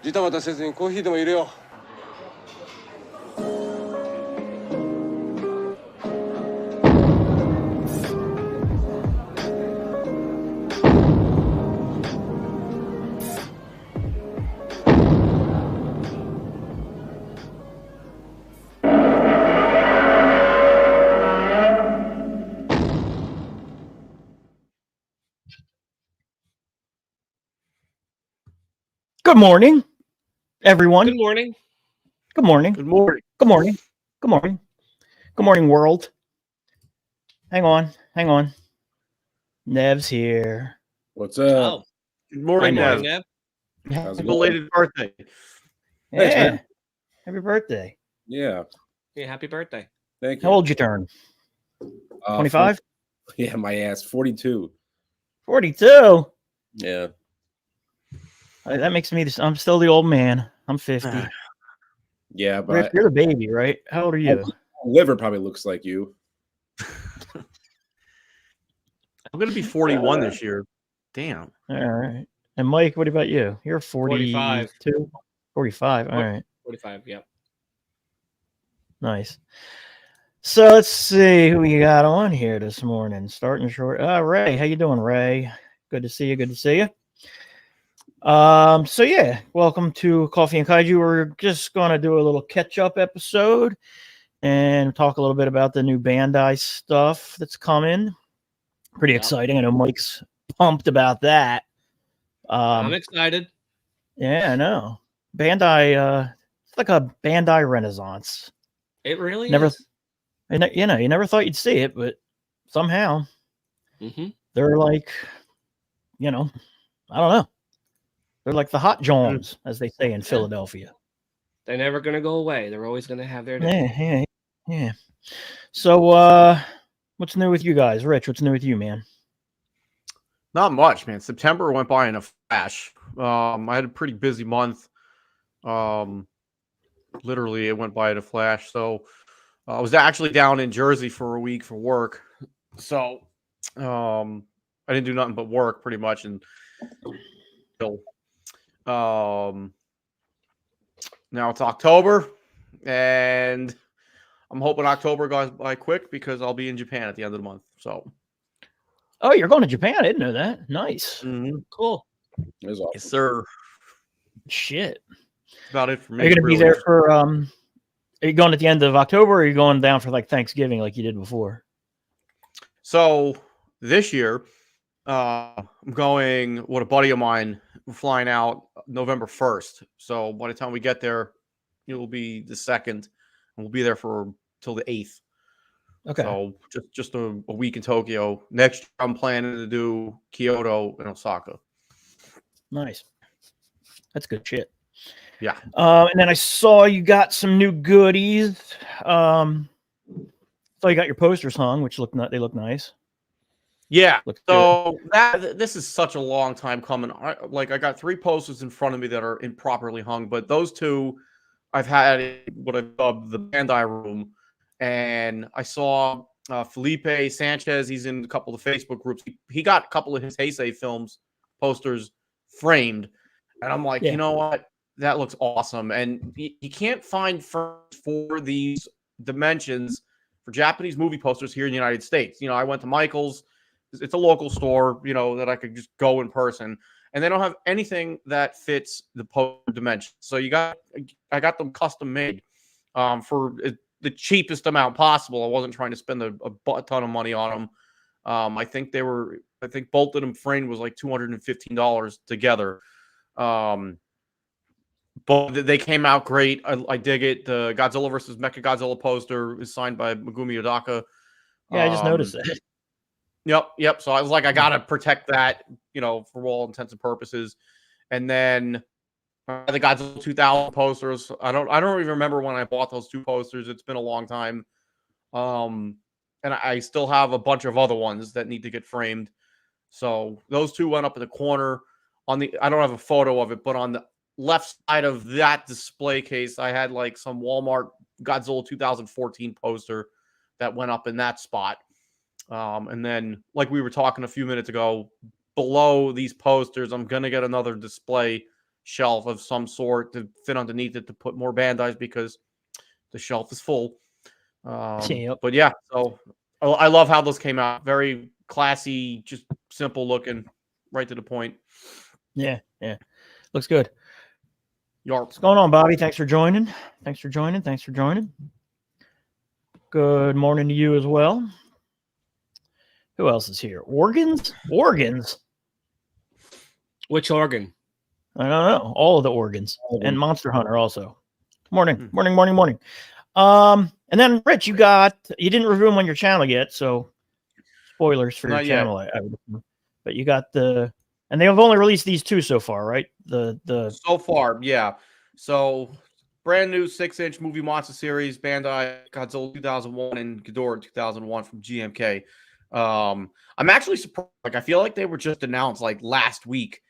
ジタバタせずにコーヒーでも入れよう。Good morning, everyone. Good morning. Good morning. Good morning. Good morning. Good morning. Good morning, world. Hang on. Nev's here. What's up? Oh, good morning, Hi, Nev. Nev. How's it going? Belated birthday. Thanks, Yeah. man. Happy birthday. Yeah. Yeah, happy birthday. Thank you. How old you turn? 25? Yeah, my ass. 42. 42? Yeah. That makes me, I'm still the old man. I'm 50. Yeah, but Rich, you're the baby, right? How old are you? liver probably looks like you. I'm going to be 41 this year. Damn. All right. And Mike, what about you? You're 45. 42? 45. All right. 45, yep. Nice. So let's see who we got on here this morning. Starting short. Ray, how you doing, Ray? Good to see you. Good to see you. So yeah, welcome to Coffee and Kaiju. We're just gonna do a little catch-up episode and talk a little bit about the new Bandai stuff that's coming. Pretty exciting. I know Mike's pumped about that. I'm excited. Yeah, I know. Bandai, it's like a Bandai renaissance. It really is. is. You never thought you'd see it, but somehow they're like, I don't know. They're like the hot Jones, as they say in Philadelphia. They're never going to go away. They're always going to have their day. Yeah. So, what's new with you guys? Rich, what's new with you, man? Not much, man. September went by in a flash. I had a pretty busy month. Literally, it went by in a flash. So, I was actually down in Jersey for a week for work. So, I didn't do nothing but work pretty much until now it's October, and I'm hoping October goes by quick because I'll be in Japan at the end of the month. So, oh, you're going to Japan? I didn't know that. Nice, cool. Awesome. Yes, sir. Shit, that's about it for me. Are you going to be there for? Are you going at the end of October, or are you going down for like Thanksgiving, like you did before? So this year, I'm going with a buddy of mine. We're flying out November 1st. So by the time we get there, it will be the 2nd, and we'll be there till the 8th. Okay. So just a week in Tokyo. Next year, I'm planning to do Kyoto and Osaka. Nice. That's good shit. Yeah. And then I saw you got some new goodies. So you got your posters hung, which they look nice. Yeah. So this is such a long time coming. I got 3 posters in front of me that are improperly hung, but those 2 I've had what I dubbed the Bandai room, and I saw Felipe Sanchez. He's in a couple of Facebook groups. He got a couple of his Heisei films posters framed, and I'm like, you know what? That looks awesome. And you can't find for these dimensions for Japanese movie posters here in the United States. I went to Michael's. It's a local store, that I could just go in person, and they don't have anything that fits the poster dimension. So I got them custom made for the cheapest amount possible. I wasn't trying to spend a ton of money on them. I think both of them framed was like $215 together. But they came out great. I dig it. The Godzilla versus Mechagodzilla poster is signed by Megumi Yodaka. Yeah, I just noticed that. Yep. So I was like, I gotta protect that, for all intents and purposes. And then the Godzilla 2000 posters. I don't even remember when I bought those 2 posters. It's been a long time. And I still have a bunch of other ones that need to get framed. So those 2 went up in the corner. I don't have a photo of it, but on the left side of that display case, I had like some Walmart Godzilla 2014 poster that went up in that spot. And then, like we were talking a few minutes ago, below these posters, I'm going to get another display shelf of some sort to fit underneath it to put more Bandais because the shelf is full. Yep. But yeah, so I love how those came out. Very classy, just simple looking, right to the point. Yeah. Looks good. Yarp. What's going on, Bobby? Thanks for joining. Good morning to you as well. Who else is here? Organs? Which organ? I don't know. All of the organs. And Monster Hunter also. Morning. And then Rich, you didn't review them on your channel yet, so spoilers for your channel. But you got and they have only released these two so far, right? So far, yeah. So brand new 6-inch movie monster series, Bandai, Godzilla 2001 and Ghidorah 2001 from GMK. I'm actually surprised. Like, I feel like they were just announced like last week.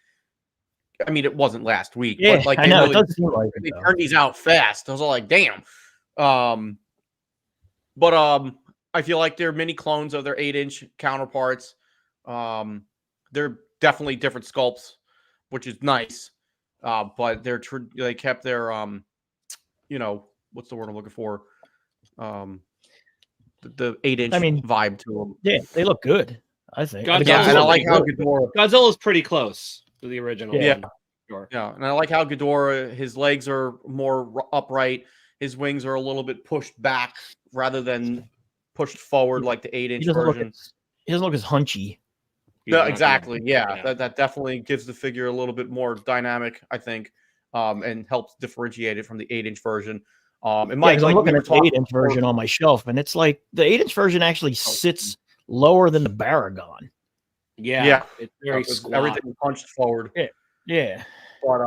I mean, it wasn't last week, but like I know it doesn't seem like they turned these out fast. I was all like, damn. But I feel like they're mini clones of their 8-inch counterparts. They're definitely different sculpts, which is nice. But they kept their what's the word I'm looking for? The 8-inch vibe to them. Yeah, they look good, I think. And I like how Godzilla's pretty close to the original. Yeah. Sure. Yeah, and I like how Ghidorah, his legs are more upright. His wings are a little bit pushed back rather than pushed forward like the 8-inch version. He doesn't look as hunchy. Yeah, exactly. Yeah. That definitely gives the figure a little bit more dynamic, I think, and helps differentiate it from the 8-inch version. And Mike, I'm looking at the 8-inch version on my shelf, and it's like the 8-inch version actually sits lower than the Baragon. Yeah. It's very squat. Everything punched forward. Yeah. But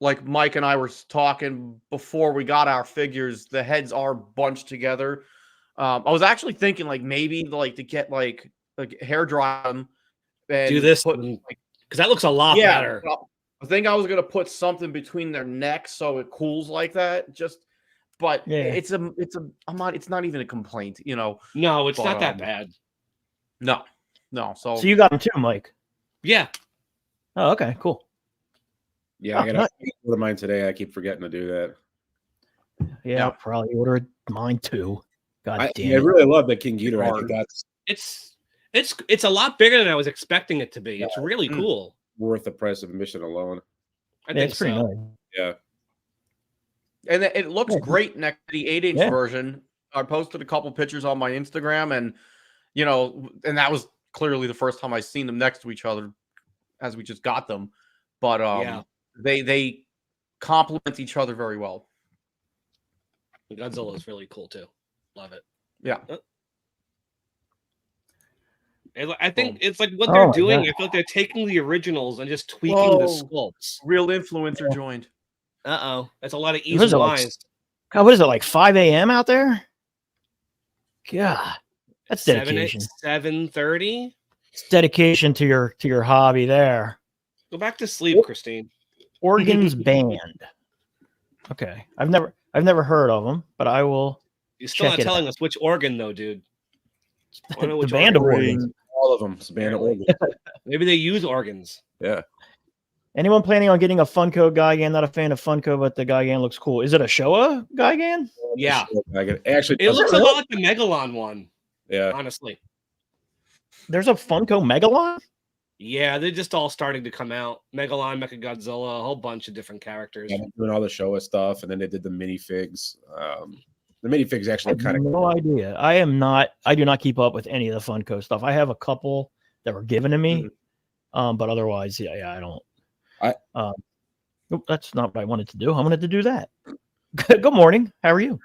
like Mike and I were talking before we got our figures, the heads are bunched together. I was actually thinking like maybe like to get like hair dry them and do this because that looks a lot better. I think I was gonna put something between their necks so it cools like that. But it's not even a complaint, you know. No, it's not that bad. No. So you got them too, Mike? Yeah. Oh, okay, cool. Yeah, I gotta order mine today. I keep forgetting to do that. Yeah, I'll probably order mine too. God damn it. I really love the King Ghidorah. I think that's it's a lot bigger than I was expecting it to be. It's really cool. Worth the price of admission alone. I think it's pretty nice. Yeah. And it looks great next to the 8-inch version. I posted a couple pictures on my Instagram, and and that was clearly the first time I seen them next to each other, as we just got them. But they complement each other very well. Godzilla is really cool too. Love it. Yeah. I think it's like what they're doing. I feel like they're taking the originals and just tweaking the sculpts. Real influencer joined. That's a lot of easy lines. God, what is it, like 5 a.m. out there? God, that's dedication. 7:30. It's dedication to your hobby there. Go back to sleep, Christine. Organs Band. Okay, I've never heard of them, but I will. You're still not telling us which organ though, dude. The band of organs. All of them. It's a band of organs. Maybe they use organs. Yeah. Anyone planning on getting a Funko Gigan? Not a fan of Funko, but the Gigan looks cool. Is it a Showa Gigan? Yeah. Actually, it looks a lot like the Megalon one. Yeah. Honestly. There's a Funko Megalon? Yeah, they're just all starting to come out. Megalon, Mechagodzilla, a whole bunch of different characters. Yeah, doing all the Showa stuff, and then they did the minifigs. The minifigs actually kind of no idea. I do not keep up with any of the Funko stuff. I have a couple that were given to me, but otherwise, I don't. That's not what I wanted to do. I wanted to do that. Good morning. How are you?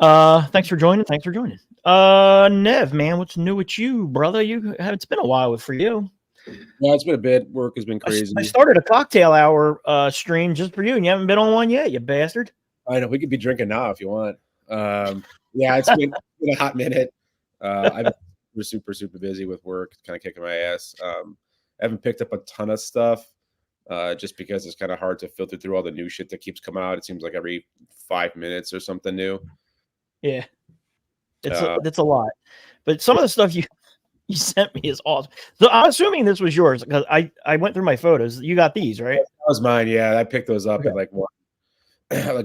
Thanks for joining. Nev, man, what's new with you, brother? It's been a while for you. Yeah, it's been a bit. Work has been crazy. I started a cocktail hour stream just for you, and you haven't been on one yet, you bastard. I know. We could be drinking now if you want. Yeah, it's been a hot minute. I've been super busy with work, kind of kicking my ass. I haven't picked up a ton of stuff just because it's kind of hard to filter through all the new shit that keeps coming out. It seems like every 5 minutes or something new. Yeah, it's a lot. But some of the stuff you sent me is awesome. So I'm assuming this was yours because I went through my photos. You got these, right? That was mine. Yeah, I picked those up Okay. in like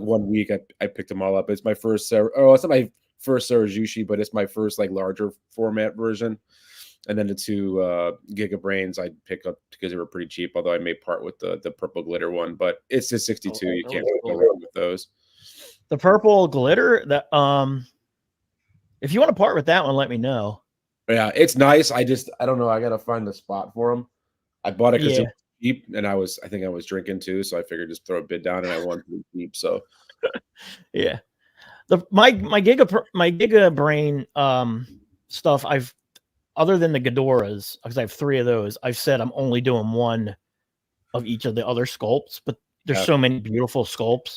one week. I picked them all up. It's my first. It's not my first Sarajushi, but it's my first like larger format version. And then the two Giga Brains I picked up because they were pretty cheap. Although I may part with the purple glitter one, but it's just 62. You can't go wrong with those. The purple glitter. That if you want to part with that one, let me know. Yeah, it's nice. I don't know. I gotta find the spot for them. I bought it because it was cheap, and I think I was drinking too, so I figured just throw a bid down, and I won pretty cheap. So yeah, my Giga Brain stuff. Other than the Ghidorahs, because I have 3 of those, I've said I'm only doing one of each of the other sculpts, but there's so many beautiful sculpts.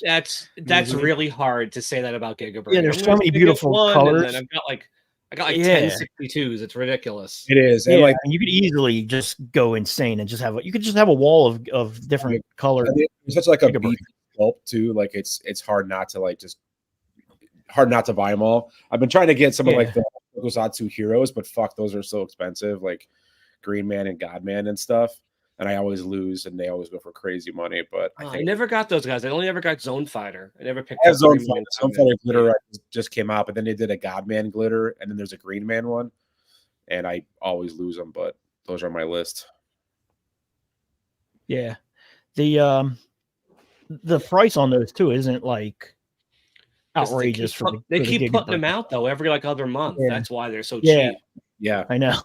That's really hard to say that about Giga Brain. Yeah, there's so many beautiful colors. And I got like 10 62s. It's ridiculous. it is. Yeah, And like you could easily just go insane and just have a wall of different colors. it's such like a Giga Brain. beef sculpt too. Like it's hard not to buy them all. I've been trying to get some of like the Tokusatsu heroes, but fuck, those are so expensive, like Green Man and Godman and stuff. And I always lose, and they always go for crazy money. But I never got those guys. I only ever got Zone Fighter. I never picked I up have Zone Green Fighter. Man. Zone Fighter glitter just came out, but then they did a Godman glitter, and then there's a Green Man one, and I always lose them. But those are on my list. Yeah, the price on those too isn't like outrageous. They keep putting them out though every like other month. Yeah. That's why they're so Yeah. cheap. Yeah, I know.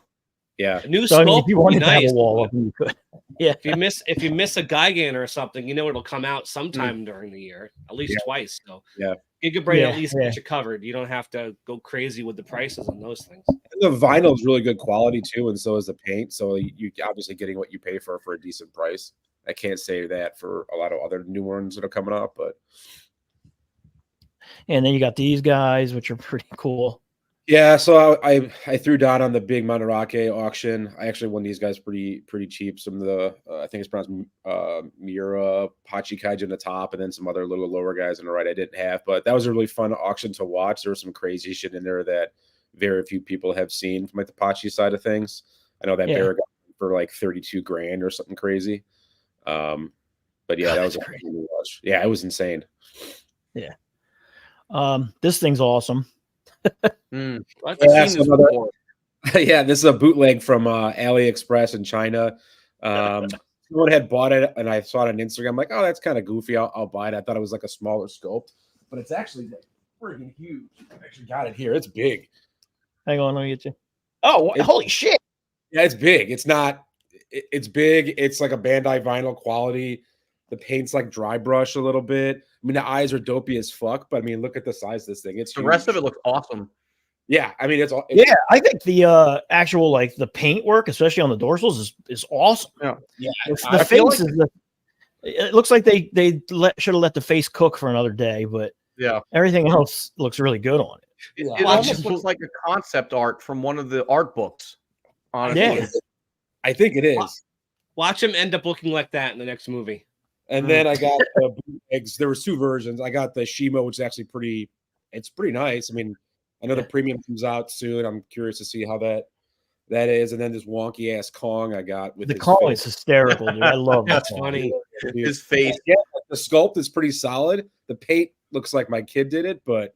yeah. A new So I mean, sculpt if you would be wanted to have nice. a wall up, you could. Yeah. If you miss a Gigan or something, you know it'll come out sometime during the year, at least twice. So Yeah. Giga Brain Yeah, at least yeah. get you covered. You don't have to go crazy with the prices on those things. And the vinyl is really good quality too, and so is the paint. So you obviously getting what you pay for a decent price. I can't say that for a lot of other new ones that are coming up, but And then you got these guys, which are pretty cool. yeah. So I threw down on the big Manarake auction. I actually won these guys pretty cheap. Some of the I think it's pronounced Miura, Pachi Kaiju in the top, and then some other little lower guys on the right I didn't have. But that was a really fun auction to watch. There was some crazy shit in there that very few people have seen from like the Pachi side of things. I know that bear got for like 32 grand or something crazy. But yeah, that was a crazy watch. Yeah, it was insane. Yeah. This thing's awesome. Yeah, this is a bootleg from AliExpress in China. Someone had bought it, and I saw it on Instagram. I'm like, oh, that's kind of goofy. I'll buy it. I thought it was like a smaller sculpt, but it's actually like freaking huge. I actually got it here. It's big. Hang on, let me get you. Oh, holy shit! Yeah, it's big. It's not. It's big. It's like a Bandai vinyl quality. The paint's like dry brush a little bit. I mean, the eyes are dopey as fuck, but I mean, look at the size of this thing. It's the huge. rest of it looks awesome. Yeah, I mean, it's yeah. I think the actual like the paint work, especially on the dorsals, is awesome. Yeah, The face is it looks like they should have let the face cook for another day, but yeah, everything else looks really good on it. It almost looks like a concept art from one of the art books. Honestly, Yeah. I think it is. Watch him end up looking like that in the next movie. And then I got the bootlegs. There was 2 versions. I got the Shima, which is actually pretty nice. I mean, I know the premium comes out soon. I'm curious to see how that is. And then this wonky ass Kong I got with the Kong is hysterical, dude. I love that. That's funny. his face. Yeah, the sculpt is pretty solid. The paint looks like my kid did it, but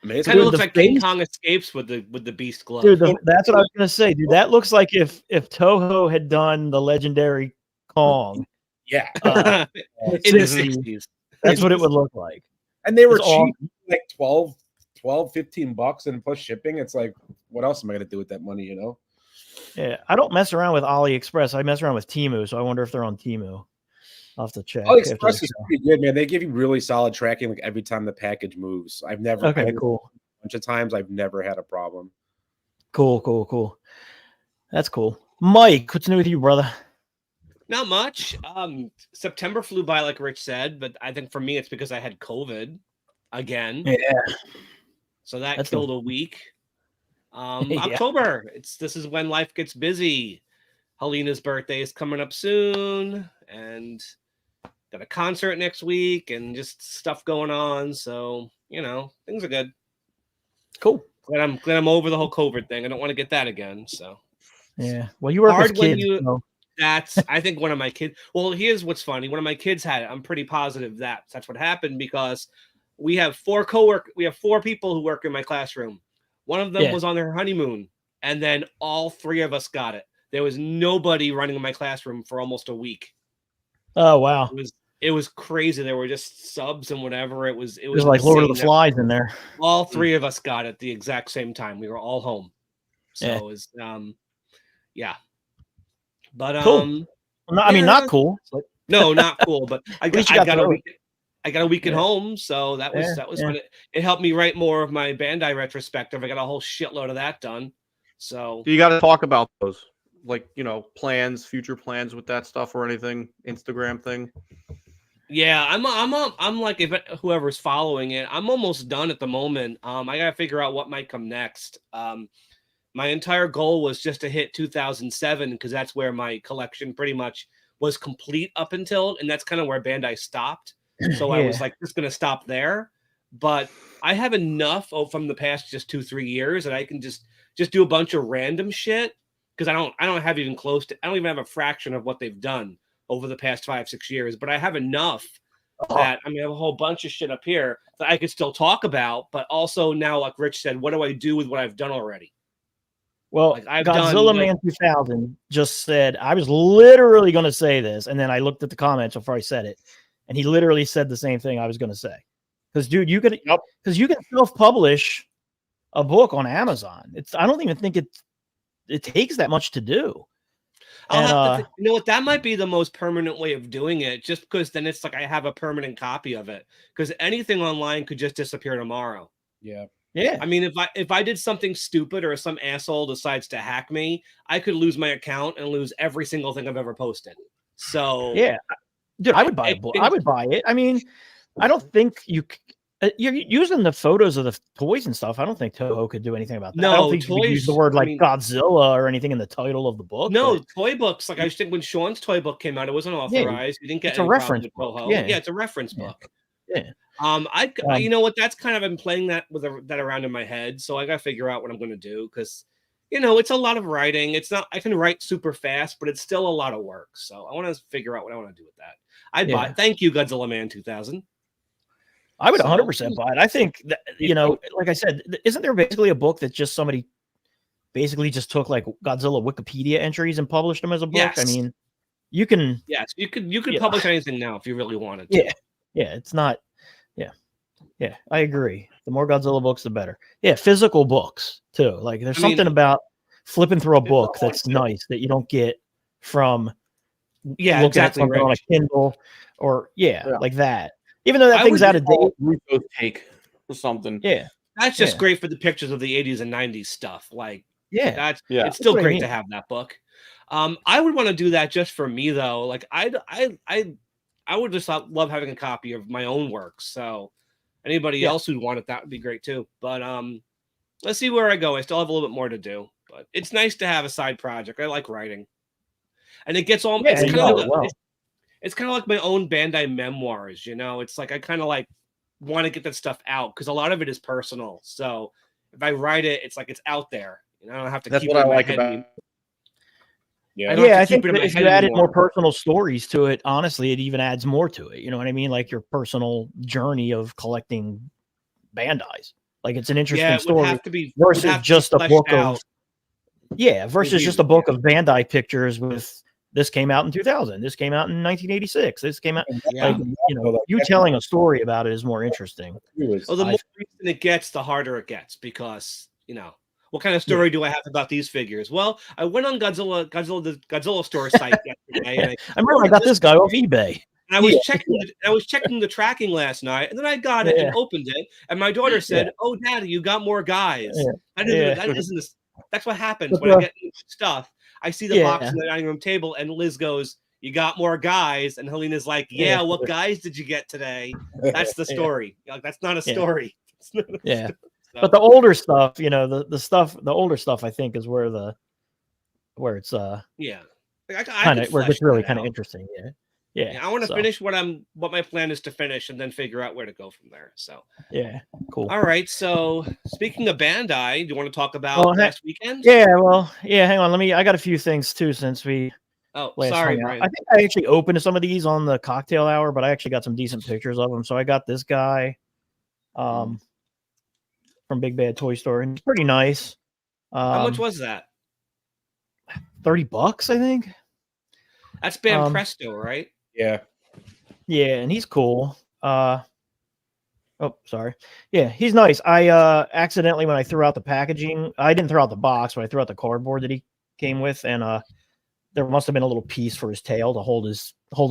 I mean, It kind of Dude, looks the like King face- Kong escapes with the beast glove. Dude, that's what I was gonna say, dude. That looks like if Toho had done the legendary Kong. yeah. In the 60s. 60s. That's what it would look like. And they were It's cheap, like 12, $15, and plus shipping. It's like, what else am I gonna do with that money, you know? Yeah, I don't mess around with AliExpress. I mess around with Temu, so I wonder if they're on Temu. I'll have to check. AliExpress is pretty good, man. They give you really solid tracking like every time the package moves. I've never Okay, cool. a bunch of times I've never had a problem. Cool. That's cool. Mike, what's new with you, brother? Not much. September flew by, like Rich said, but I think for me it's because I had COVID again. Yeah. So that That's killed a week. Yeah. October. This is when life gets busy. Helena's birthday is coming up soon, and got a concert next week, and just stuff going on. So things are good. Cool. Glad I'm over the whole COVID thing. I don't want to get that again. So Yeah. Well, you work with hard when kids. you. So. That's I think one of my kids. Well, here's what's funny. One of my kids had it. I'm pretty positive that's what happened because we have four people who work in my classroom. One of them was on their honeymoon, and then all three of us got it. There was nobody running in my classroom for almost a week. Oh wow. It was crazy. There were just subs and whatever. It was like Lord of the Flies in there. All three of us got it at the exact same time. We were all home. So it was yeah. But cool. I mean, not cool. No, not cool. But I got a week at Yeah. home, so that was fun. It helped me write more of my Bandai retrospective. I got a whole shitload of that done. So you got to talk about those, like plans, future plans with that stuff or anything, Instagram thing. Yeah, I'm like if whoever's following it, I'm almost done at the moment. I gotta figure out what might come next. My entire goal was just to hit 2007 because that's where my collection pretty much was complete up until, and that's kind of where Bandai stopped. So I was like, just going to stop there. But I have enough from the past just 2-3 years that I can just do a bunch of random shit because I don't have even close to, I don't even have a fraction of what they've done over the past 5-6 years. But I have enough that I have a whole bunch of shit up here that I could still talk about. But also now, like Rich said, what do I do with what I've done already? Well, Godzilla Man 2000 just said, I was literally going to say this, and then I looked at the comments before I said it, and he literally said the same thing I was going to say. Because, dude, you can self-publish a book on Amazon. I don't even think it takes that much to do. You know what? That might be the most permanent way of doing it, just because then it's like I have a permanent copy of it. Because anything online could just disappear tomorrow. Yeah. Yeah. I mean, if I did something stupid or some asshole decides to hack me, I could lose my account and lose every single thing I've ever posted. So yeah, dude, I would buy a book. I would buy it. I mean, I don't think you're using the photos of the toys and stuff. I don't think Toho could do anything about that. No, I don't think toys, you could use the word like Godzilla or anything in the title of the book. No, toy books. Like I think when Sean's toy book came out, it wasn't authorized. You didn't get it's a reference book. Yeah, it's a reference book. Yeah. You know what? That's kind of been playing that that around in my head. So I got to figure out what I'm going to do because, it's a lot of writing. It's not. I can write super fast, but it's still a lot of work. So I want to figure out what I want to do with that. I'd buy. Thank you, Godzilla Man 2000. I would 100% buy it. I think that, like I said, isn't there basically a book that just somebody basically just took like Godzilla Wikipedia entries and published them as a book? Yes. I mean, you can. Yes, you could publish anything now if you really wanted to. Yeah, it's not. Yeah, I agree. The more Godzilla books, the better. Yeah, physical books too. Like there's something about flipping through a book that's nice that you don't get from looking at something on a Kindle or like that. Even though that thing's out of date, Ruto's take or something. Yeah, that's just great for the pictures of the 80s and 90s stuff. Like it's still great to have that book. I would want to do that just for me though. Like I would just love having a copy of my own works. So anybody else who'd want it, that would be great too. But let's see where I go. I still have a little bit more to do, but it's nice to have a side project. I like writing, and it gets all. It's kind of like my own Bandai memoirs. It's like I kind of like want to get that stuff out because a lot of it is personal. So if I write it, it's like it's out there. I don't have to. That's keep what it I in my like head about. I think if you added more personal stories to it, honestly, it even adds more to it. You know what I mean? Like your personal journey of collecting Bandais. Like it's an interesting story versus just a book of versus just a book of Bandai pictures with this came out in 2000, this came out in 1986, this came out. You telling a story about it is more interesting. Well, the more recent it gets, the harder it gets because what kind of story do I have about these figures? Well, I went on the Godzilla store site yesterday. And I remember I got this guy off eBay. And I was checking the tracking last night, and then I got it and opened it, and my daughter said, "Oh, Daddy, you got more guys." That's what happens when I get stuff. I see the box on the dining room table, and Liz goes, "You got more guys," and Helena's like, "Yeah, what guys did you get today?" That's the story. Like, that's not a story. Yeah. But the older stuff, the older stuff, I think, is where it's where it's really kind of interesting. Yeah, I want to so, finish what my plan is to finish, and then figure out where to go from there. So yeah, cool. all right. So speaking of Bandai, do you want to talk about last weekend? Yeah, well, yeah. Hang on, I got a few things too since we. Oh, last sorry, hung out. Brian. I think I actually opened some of these on the cocktail hour, but I actually got some decent pictures of them. So I got this guy, from Big Bad Toy Store, and it's pretty nice. How much was that? $30, I think. That's Bam Presto, right? Yeah. Yeah, and he's cool. Oh, sorry. Yeah, he's nice. I accidentally, when I threw out the packaging, I didn't throw out the box, but I threw out the cardboard that he came with, and there must have been a little piece for his tail to hold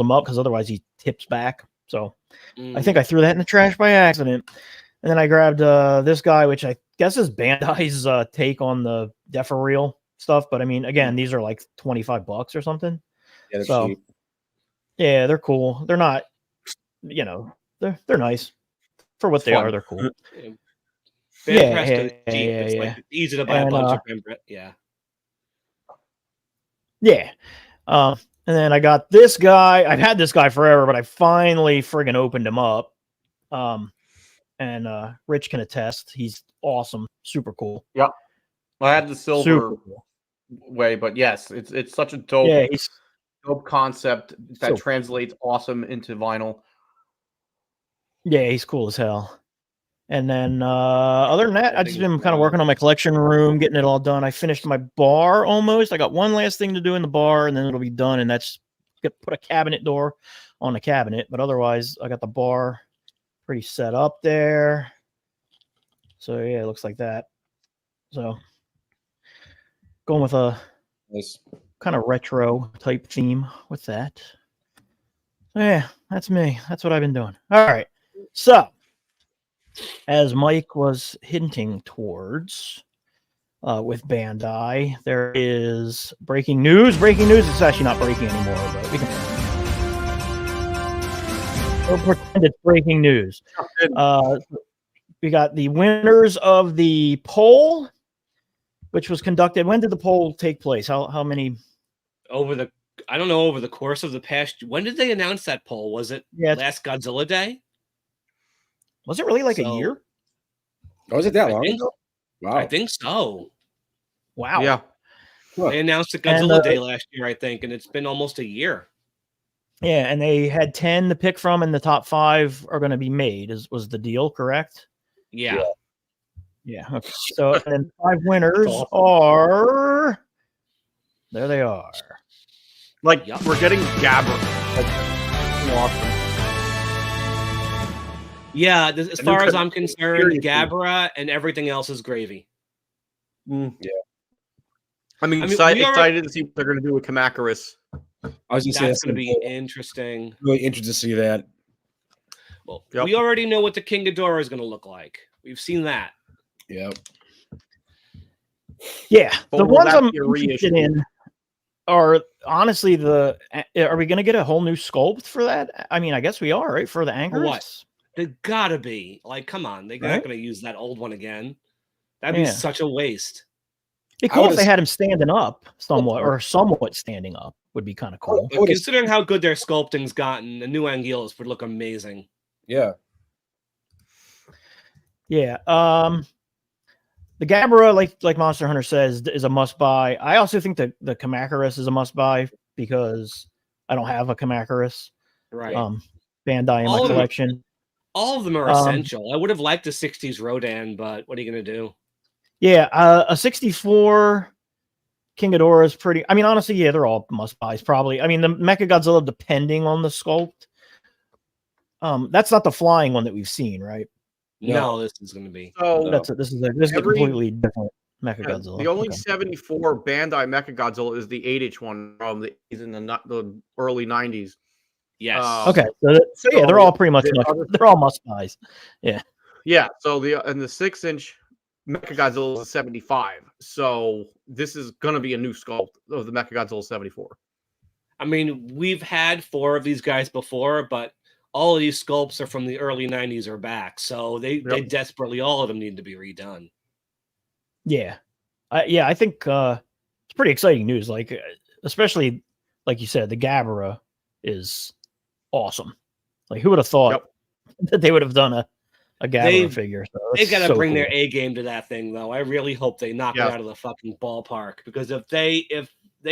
him up, because otherwise he tips back. So I think I threw that in the trash by accident. And then I grabbed this guy, which I guess is Bandai's take on the Defa-Reel stuff. But I mean, again, these are like $25 or something. Yeah, they're cheap. Yeah, they're cool. They're not, they're nice for what they are. They're cool. Bam Presto cheap. It's like easy to buy a bunch of Bam Presto. Yeah. Yeah. And then I got this guy. I've had this guy forever, but I finally friggin' opened him up. And Rich can attest. He's awesome. Super cool. Yep. I had the silver way, but yes, it's such a dope, dope concept that translates awesome into vinyl. Yeah, he's cool as hell. And then other than that, I've just been kind of working on my collection room, getting it all done. I finished my bar almost. I got one last thing to do in the bar, and then it'll be done. And that's put a cabinet door on the cabinet. But otherwise, I got the bar pretty set up there. So yeah, it looks like that. So going with a nice kind of retro type theme with that. So yeah, that's me. That's what I've been doing. All right. So as Mike was hinting towards with Bandai, there is breaking news. Breaking news. It's actually not breaking anymore, but we can we'll pretend it's breaking news. We got the winners of the poll, which was conducted. When did the poll take place? How many? Over the course of the past. When did they announce that poll? Was it last Godzilla Day? Was it really like a year? Oh, was it that long ago? Wow. I think so. Wow. Yeah. They announced it Godzilla Day last year, I think, and it's been almost a year. Yeah, and they had 10 to pick from, and the top 5 are going to be made. Was the deal correct? Yeah. Yeah. Okay. So, and then 5 winners are. There they are. Like, we're getting Gabber. Awesome. Yeah, as far as I'm concerned, Gabra and everything else is gravy. Yeah. I mean excited to see what they're going to do with Kamacuras. I was going to say that's going to be interesting. Really interested to see that. Well, we already know what the King Ghidorah is going to look like. We've seen that. Yep. Yeah, the ones I'm interested in are honestly are we going to get a whole new sculpt for that? I mean, I guess we are, right? For the Anchors? What? They gotta be. Like, come on. They're not going to use that old one again. That'd be such a waste. It'd be cool if they had him standing up somewhat, or somewhat standing up would be kind of cool. Considering how good their sculpting's gotten, the new Anguillas would look amazing. Yeah. Yeah. The Gabra, like Monster Hunter says, is a must buy. I also think that the Kamacuras is a must buy because I don't have a Kamacuras. Right. Bandai in my collection. All of them are essential. I would have liked a 60s Rodan, but what are you going to do? Yeah, a 64 King Ghidorah is pretty. I mean, honestly, yeah, they're all must buys probably. I mean, the Mechagodzilla, depending on the sculpt, that's not the flying one that we've seen, right? No, this is going to be. So this is a completely different Mechagodzilla. The only 74 Bandai Mechagodzilla is the 8-inch one from the early 90s. Yes. Okay. So yeah, they're all pretty much they're all must buys. Yeah. Yeah. So the 6-inch Mechagodzilla is a 75. So this is going to be a new sculpt of the Mechagodzilla 74. I mean, we've had 4 of these guys before, but all of these sculpts are from the early 90s or back. So they desperately, all of them need to be redone. Yeah. I think it's pretty exciting news. Like, especially like you said, the Gabra is awesome. Like, who would have thought that they would have done a Gabbler figure? So They've got to bring cool. their A game to that thing, though. I really hope they knock it out of the fucking ballpark, because if they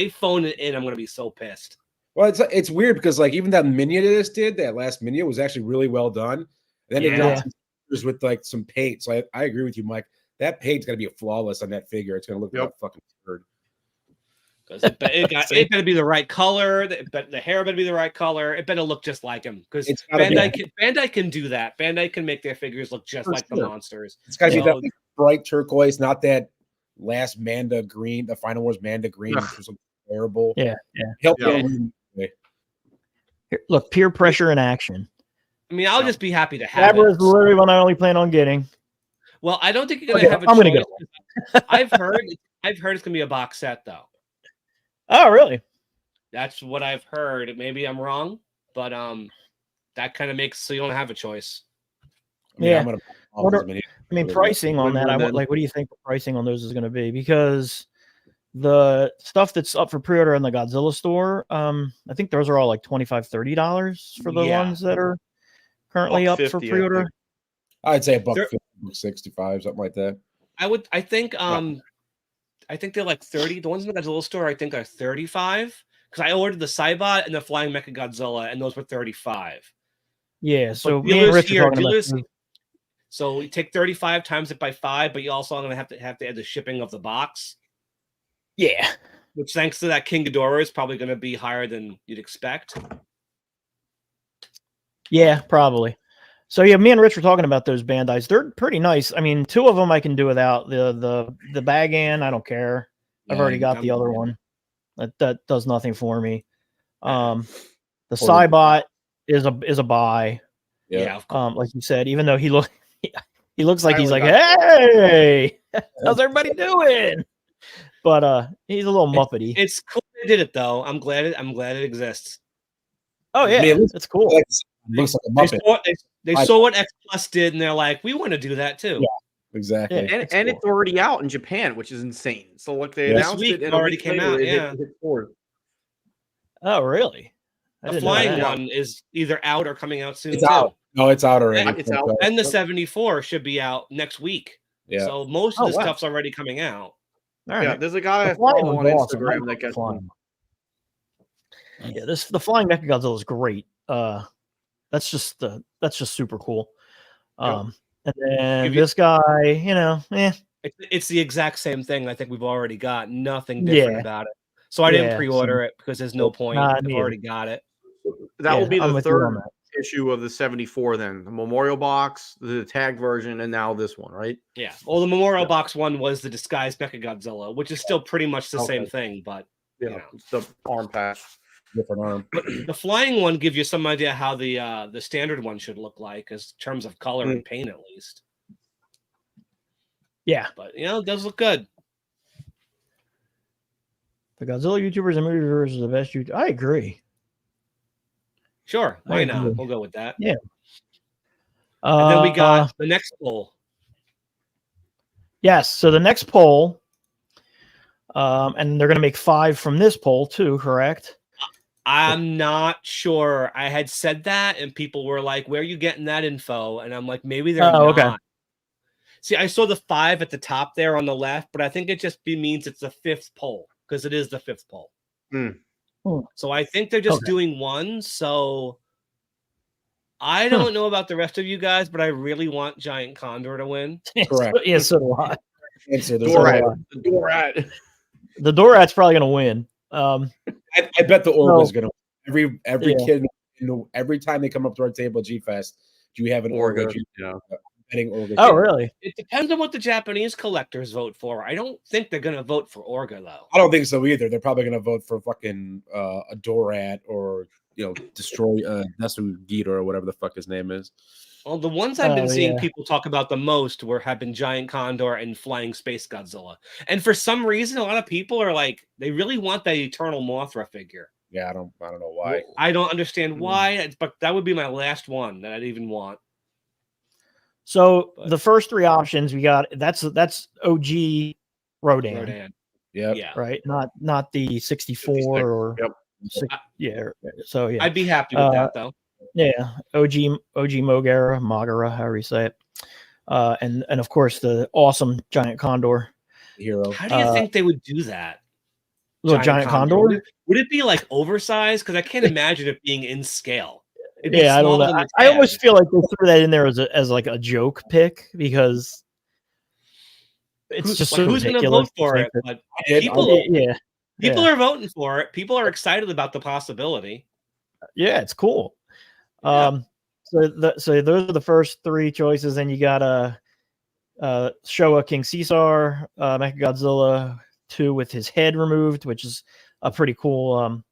phone it in, I'm going to be so pissed. Well, it's weird because like even that minion they just did, that last minion was actually really well done. And then it got some stickers with like some paint. So I agree with you, Mike. That paint's got to be flawless on that figure. It's going to look like a fucking bird. Because it better be the right color. The hair better be the right color. It better look just like him. Because Bandai can do that. Bandai can make their figures look just like the monsters. It's got to be that bright turquoise, not that last Manda green. The final was Manda green, which was terrible. Yeah. Here, look, peer pressure in action. I mean, I'll just be happy to have it. Is literally one I only plan on getting. Well, I don't think you're going to have a choice. I'm going to get I've heard it's going to be a box set, though. Oh, really? That's what I've heard. Maybe I'm wrong, but that kind of makes so you don't have a choice. I mean, pricing on that. What do you think the pricing on those is going to be? Because the stuff that's up for pre-order in the Godzilla store, I think those are all like $25-$30 for the ones that are currently up for pre-order. I'd say $150, $65, something like that. I think they're like 30. The ones in the Godzilla store, I think, are 35. Because I ordered the Cybot and the Flying Mecha Godzilla, and those were 35. Yeah, so me and Rich are talking about. So you take 35 times it by 5, but you also are going to have to add the shipping of the box. Yeah. Which, thanks to that King Ghidorah, is probably going to be higher than you'd expect. Yeah, probably. So yeah, me and Rich were talking about those Bandais. They're pretty nice. I mean, 2 of them I can do without. The Bagan, I don't care. I've already got the other one. That does nothing for me. The Cybot is a buy. Yeah. Like you said, even though he looks like he's like, hey, how's everybody doing? But he's a little muppety. It's cool they did it though. I'm glad it exists. Oh yeah, it's cool. It looks like a Muppet. They saw what X Plus did, and they're like, we want to do that too. Yeah, exactly. And it's already out in Japan, which is insane. So look, they announced it, and already came out. Yeah. Oh really? The flying one is either out or coming out soon. It's out. No, it's out already. It's out. And the 74 should be out next week. Yeah. So most of the stuff's already coming out. All right. Yeah, there's a guy I follow on Instagram that gets one. Yeah, the Flying Mecha Godzilla is great. That's just super cool. And then this guy, it's the exact same thing. I think we've already got nothing different about it. So I didn't pre-order it because there's no point. I've already got it. That will be the third issue of the 74 then. The Memorial Box, the tag version, and now this one, right? Yeah. Well, the Memorial Box one was the disguised Mechagodzilla, which is still pretty much the same thing, but it's the arm patch. Different arm. The flying one gives you some idea how the standard one should look like, as terms of color and paint, at least. Yeah, but it does look good. The Godzilla YouTubers and movie reviewers is the best YouTube. I agree. Sure, why not? We'll go with that. Yeah. And then we got the next poll. Yes, so the next poll, and they're going to make 5 from this poll too, correct? I'm not sure. I had said that, and people were like, "Where are you getting that info?" And I'm like, "Maybe they're not." Okay. See, I saw the 5 at the top there on the left, but I think it just means it's the 5th poll because it is the 5th poll. So I think they're just doing one. So I don't know about the rest of you guys, but I really want Giant Condor to win. Correct. Yes, so do I. The Dorat's probably going to win. I bet the Orga is going to. Every kid, every time they come up to our table at G-Fest, do you have an Orga? Oh, really? It depends on what the Japanese collectors vote for. I don't think they're going to vote for Orga, though. I don't think so either. They're probably going to vote for fucking a Dorat or destroy Nesu Gita or whatever the fuck his name is. Well, the ones I've been seeing people talk about the most have been Giant Condor and Flying Space Godzilla. And for some reason, a lot of people are like, they really want that Eternal Mothra figure. Yeah, I don't know why. I don't understand why, but that would be my last one that I'd even want. So the first 3 options we got, that's OG Rodan. Yeah. Right. Not the 64 or I'd be happy with that though. Yeah, OG Mogera, however you say it. And of course the awesome giant condor. Hero. How do you think they would do that? Little giant condor? Would it be like oversized? Because I can't imagine it being in scale. It'd be Yeah, I don't smaller know. than the I almost tag. feel like they threw that in there as like a joke pick because it's just so who's going to ridiculous. vote for Like it? that- But yeah, people are voting for it. People are excited about the possibility. yeah, it's cool. Yeah. So those are the first three choices, and you got Showa King Caesar, Mechagodzilla 2 with his head removed, which is a pretty cool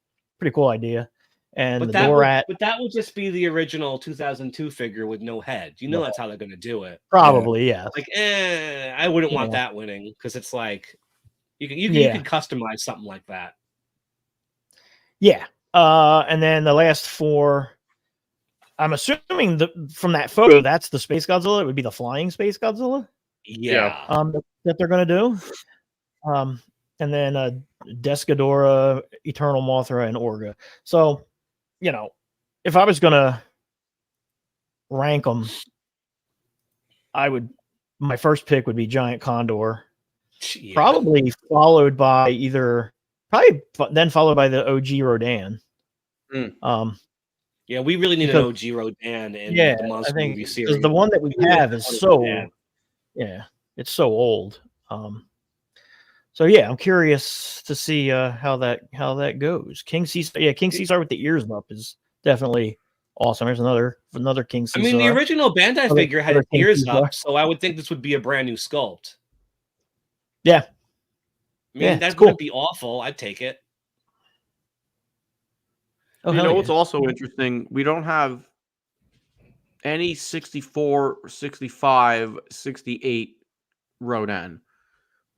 idea. And the Dorat, but that would just be the original 2002 figure with no head. You know that's how they're going to do it. probably, yeah. Like, I wouldn't want that winning because it's like you can customize something like that. Yeah. And then the last four, I'm assuming from that photo, that's the Space Godzilla. It would be the flying Space Godzilla. Yeah. That they're going to do. And then Descadora, Eternal Mothra, and Orga. So, if I was going to rank them, my first pick would be Giant Condor, probably followed by then followed by the OG Rodan. Yeah, we really need an OG Rodan in the monster movie series. Because the one that we have is it's so old. So yeah, I'm curious to see how that goes. King Caesar with the ears up is definitely awesome. There's another King Caesar. I mean, the original Bandai figure had ears up, so I would think this would be a brand new sculpt. Yeah. I mean, that wouldn't be awful. I'd take it. Oh, what's also interesting? We don't have any 64, 65, 68 Rodan.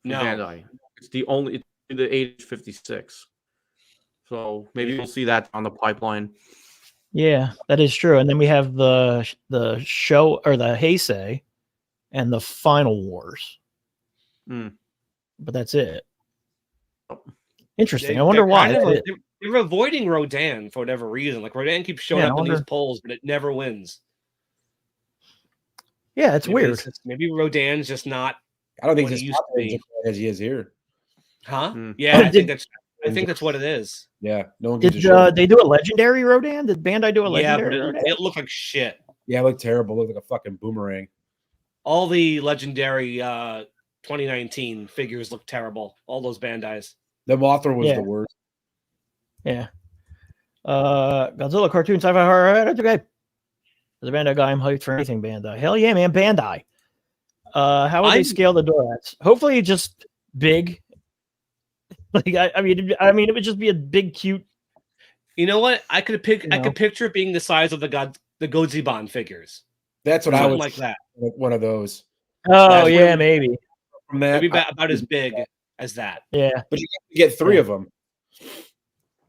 No. Bandai. It's the age 56. So maybe we'll see that on the pipeline. Yeah, that is true. And then we have the show or the Heisei and the Final Wars. But that's it. Interesting. I wonder why. They're avoiding Rodan for whatever reason. Like Rodan keeps showing up in these polls, but it never wins. Yeah, it's weird. Maybe Rodan's just not. I don't think he's as he is here. Huh? Yeah, I think that's what it is. Yeah, no one did they do a legendary Rodan? Did Bandai do a legendary? Yeah, but it looked like shit. Yeah, it looked terrible. It looked like a fucking boomerang. All the legendary 2019 figures look terrible. All those Bandais. The Mothra was the worst. Yeah. Godzilla cartoon sci-fi horror. That's okay. As a Bandai guy, I'm hyped for anything Bandai. Hell yeah, man, Bandai. How would they scale the Dorats? Hopefully, just big. Like I mean, it would just be a big, cute. You know what? I could picture it being the size of the Godzilla figures. That's what I would like that. One of those. Oh yeah, maybe. From that, maybe about as big as that. Yeah, but you have to get three of them.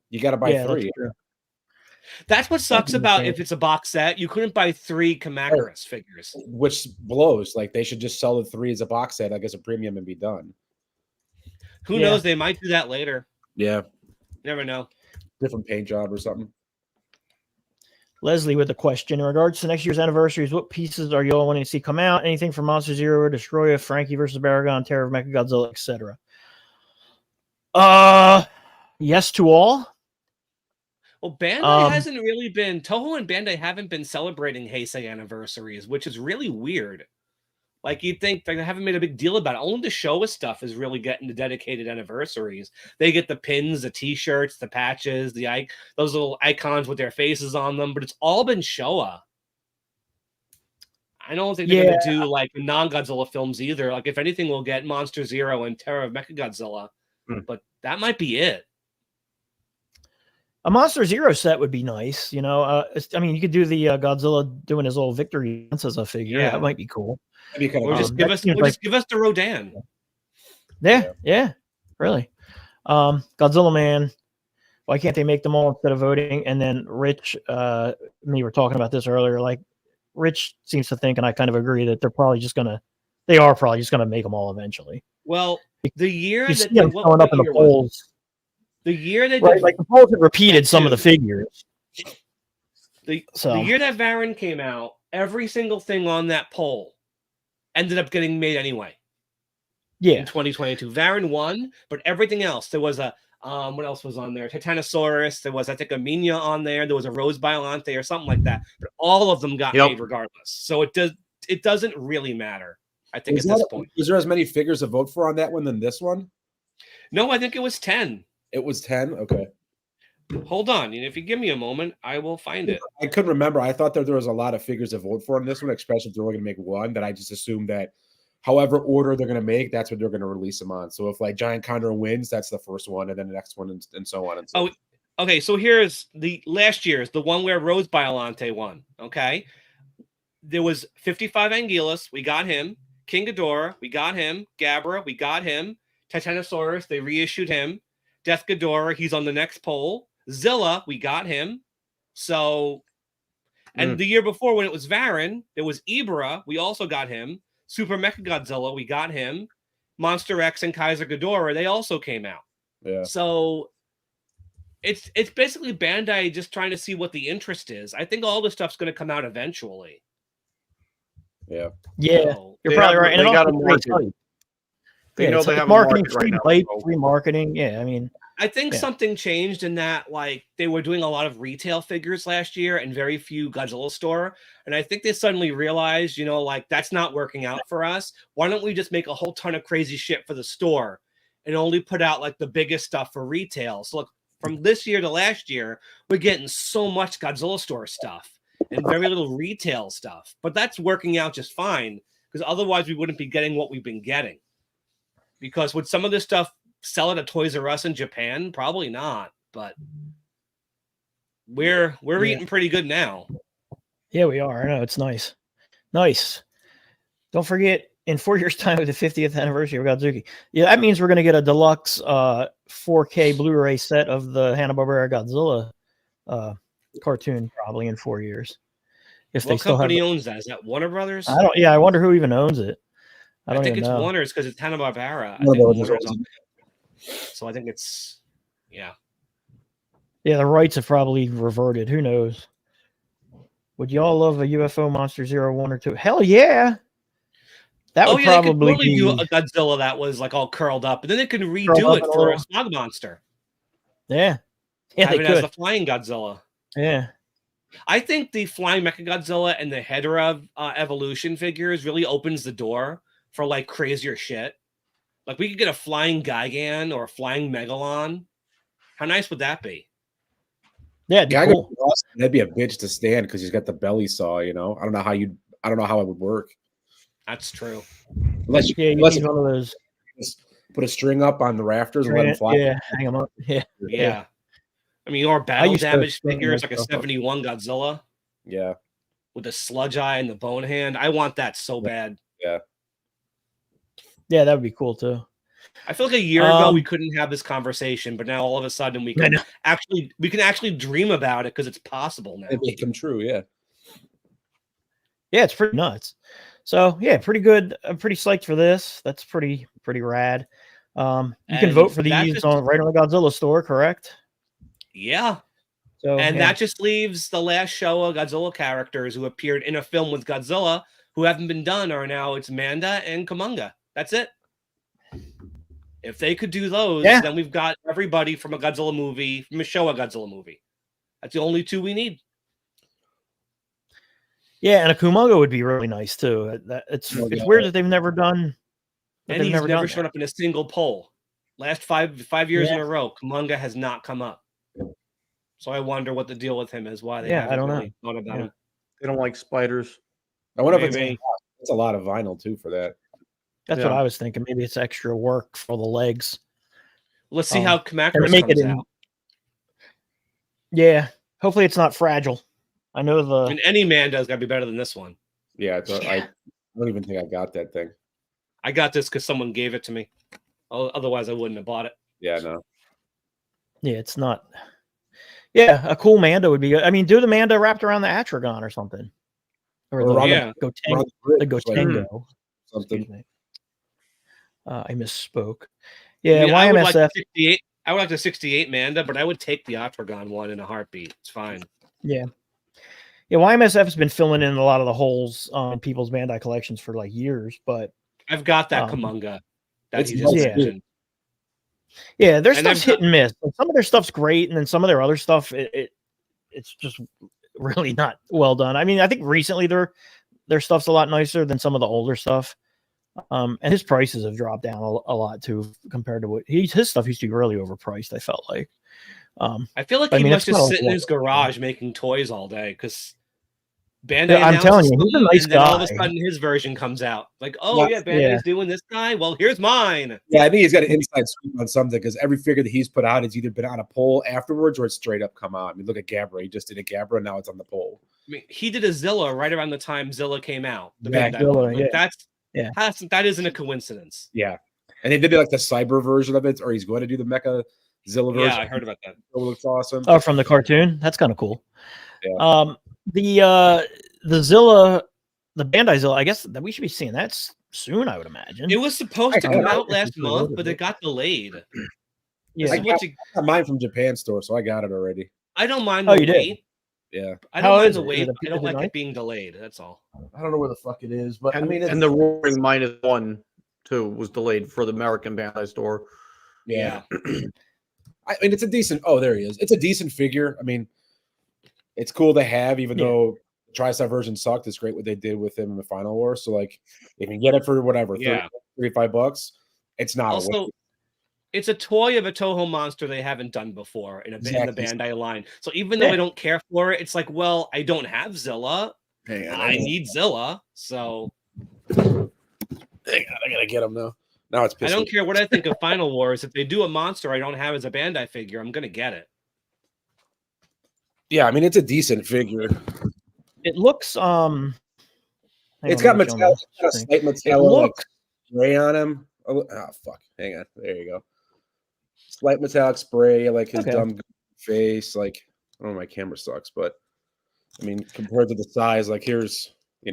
You got to buy three. That's what sucks about if it's a box set. You couldn't buy 3 Kamacuras figures, which blows. Like they should just sell the 3 as a box set, like as a premium, and be done. Who knows? They might do that later. Yeah, never know. Different paint job or something. Leslie with a question in regards to next year's anniversaries. What pieces are you all wanting to see come out? Anything from Monster Zero, Destroya, Frankie versus Baragon, Terror of Mechagodzilla, etc. Yes to all. Well, Bandai hasn't really been. Toho and Bandai haven't been celebrating Heisei anniversaries, which is really weird. Like you'd think they haven't made a big deal about it. Only the Showa stuff is really getting the dedicated anniversaries. They get the pins, the T-shirts, the patches, those little icons with their faces on them, but it's all been Showa. I don't think they're going to do like non-Godzilla films either. Like if anything, we'll get Monster Zero and Terror of Mechagodzilla, but that might be it. A Monster Zero set would be nice, you know. I mean, you could do the Godzilla doing his little victory dance as a figure. Yeah. That might be cool. Or just give us the Rodan. Yeah, really. Godzilla Man. Why can't they make them all instead of voting? And then Rich, me were talking about this earlier. Like Rich seems to think, and I kind of agree that they are probably just gonna make them all eventually. Well, the year that they showing up in the polls. The year they did, like the polls have repeated some of the figures. The So year that Varan came out, every single thing on that poll ended up getting made anyway. yeah, In 2022, Varan won, but everything else, there was a what else was on there? Titanosaurus. There was, I think, a Minya on there. There was a Rose Biolante or something like that. But all of them got made regardless. So it doesn't really matter. I think at this point. Was there as many figures to vote for on that one than this one? No, I think it was 10. It was 10. Okay. Hold on, and if you give me a moment, I will find it. I couldn't remember. I thought that there was a lot of figures to vote for on this one, especially if they're only going to make one. That I just assumed that however order they're going to make, that's what they're going to release them on. So if like Giant Condor wins, that's the first one, and then the next one, and so on. And so on. Okay. So here's the last year's, the one where Rose Biolante won. Okay, there was 55 Anguillus. We got him. King Ghidorah. We got him. Gabra. We got him. Titanosaurus. They reissued him. Death Ghidorah. He's on the next poll. Zilla. We got him. So, and the year before when it was Varan, there was Ibra. We also got him. Super Mechagodzilla, we got him. Monster X and Kaiser Ghidorah, they also came out. Yeah. So it's basically Bandai just trying to see what the interest is. I think all this stuff's going to come out eventually. Yeah. Yeah, So, you're probably right. And They it got also a creates market. hype. They Yeah, know it's they like have marketing, a market right free now. hype, So free marketing. Yeah, I mean, I think Yeah. something changed in that, like, they were doing a lot of retail figures last year and very few Godzilla store. And I think they suddenly realized, you know, like, that's not working out for us. Why don't we just make a whole ton of crazy shit for the store and only put out, like, the biggest stuff for retail? So, look, from this year to last year, we're getting so much Godzilla store stuff and very little retail stuff. But that's working out just fine, because otherwise we wouldn't be getting what we've been getting. Because would some of this stuff sell it at Toys R Us in Japan? Probably not, but we're eating pretty good now. yeah, we are. I know, it's nice. Nice. Don't forget, in 4 years' time, with the 50th anniversary of Godzuki. Yeah, that means we're going to get a deluxe 4K Blu-ray set of the Hanna-Barbera Godzilla cartoon probably in 4 years. If they What still have company it. owns that? Is that Warner Brothers? I don't. Yeah, I wonder who even owns it. I don't think even it's know. Warner's because it's Hanna-Barbera. I Warner think Brothers Warner's owns on it. So I think it's, yeah. Yeah, the rights have probably reverted. Who knows? Would y'all love a UFO Monster 01 or 2? Hell yeah. That would They probably could totally be do a Godzilla that was like all curled up, and then they could redo it for a Smog Monster. Yeah. Yeah, Have they it as could. the Flying Godzilla. Yeah. I think the Flying Mechagodzilla and the Hedorah evolution figures really opens the door for like crazier shit. Like we could get a flying Gigan or a flying Megalon. How nice would that be? Yeah, it'd be Geiger, cool. that'd be a bitch to stand because he's got the belly saw. You know, I don't know how it would work. That's true. Unless you, Yeah, you unless need one of those. just put a string up on the rafters and let him fly. Yeah, hang them up. Yeah. Yeah. I mean, or battle used to damage string figures that like a stuff up. 71 Godzilla Yeah. with the sludge eye and the bone hand. I want that so bad. Yeah. Yeah, that would be cool too. I feel like a year ago we couldn't have this conversation, but now all of a sudden we can actually dream about it because it's possible now. It make them true. Yeah. Yeah, it's pretty nuts. So yeah, pretty good. I'm pretty psyched for this. That's pretty rad. You can vote for these right on the Godzilla store, correct? Yeah. So that just leaves the last show of Godzilla characters who appeared in a film with Godzilla who haven't been done are now it's Manda and Kumonga. That's it. If they could do those, then we've got everybody from a Godzilla movie, from a Showa Godzilla movie. That's the only two we need. Yeah, and a Kumonga would be really nice too. It's weird that they've never done. And he's never shown up in a single poll. Last five years in a row, Kumonga has not come up. So I wonder what the deal with him is. Why they haven't really thought about him. They don't like spiders. I wonder if it's a lot of vinyl too for that. That's what I was thinking. Maybe it's extra work for the legs. Let's see how Kamakura comes out. Yeah, hopefully it's not fragile. I know and any Manda's got to be better than this one. Yeah, I don't even think I got that thing. I got this because someone gave it to me. Otherwise, I wouldn't have bought it. Yeah, no. Yeah, it's not. Yeah, a cool Manda would be good. I mean, do the Manda wrapped around the Atragon or something. Or the Gotengo. Something. I misspoke. Yeah, I mean, YMSF. I would like the 68 Manda, but I would take the Atragon one in a heartbeat. It's fine. Yeah. Yeah, YMSF's been filling in a lot of the holes on people's Bandai collections for like years, but I've got that Kamunga that he just mentioned. Yeah, their And stuff's I've hit and miss. Some of their stuff's great, and then some of their other stuff, it's just really not well done. I mean, I think recently their stuff's a lot nicer than some of the older stuff. And his prices have dropped down a lot too compared to what his stuff used to be really overpriced. I felt like. I feel like he must just sit in his garage making toys all day because Bandai I'm telling you, he's a nice and then guy. all of a sudden his version comes out. Like, oh yeah, Bandai's doing this guy. Well, here's mine. Yeah, I think he's got an inside scoop on something because every figure that he's put out has either been on a poll afterwards or it's straight up come out. I mean, look at Gabra. He just did a Gabra, now it's on the poll. I mean, he did a Zilla right around the time Zilla came out. The Yeah, Bandai Zilla, one. Like, yeah. That isn't a coincidence. Yeah. And they did like the cyber version of it, or he's going to do the Mecha Zilla version. Yeah, I heard about that. It looks awesome. Oh, from the cartoon? That's kind of cool. Yeah. The Zilla, the Bandai Zilla, I guess that we should be seeing that soon, I would imagine. It was supposed to come out last month, but it got delayed. Yeah, I got mine from Japan store, so I got it already. I don't mind the wait. Did? Yeah. I don't mind the wait. I don't like it being delayed. That's all. I don't know where the fuck it is, but And, I mean, and the Roaring -1 too was delayed for the American Bandai store. Yeah. I mean, it's a decent. Oh, there he is. It's a decent figure. I mean, it's cool to have, even though the TriStar version sucked. It's great what they did with him in the Final War. So, like, if you get it for whatever, $35, it's not. Also, it's a toy of a Toho monster they haven't done before in the Bandai line. So even though I don't care for it, it's like, well, I don't have Zilla. I need Zilla. So, hang on, I gotta get him now. Now it's pissing. I don't care what I think of Final Wars. If they do a monster I don't have as a Bandai figure, I'm gonna get it. Yeah, I mean, it's a decent figure. It looks it's got metallic, slight metallic spray on him. Oh fuck! Hang on, there you go. Slight metallic spray, like his dumb face. Like, I don't know, my camera sucks, but I mean, compared to the size, like here's, it's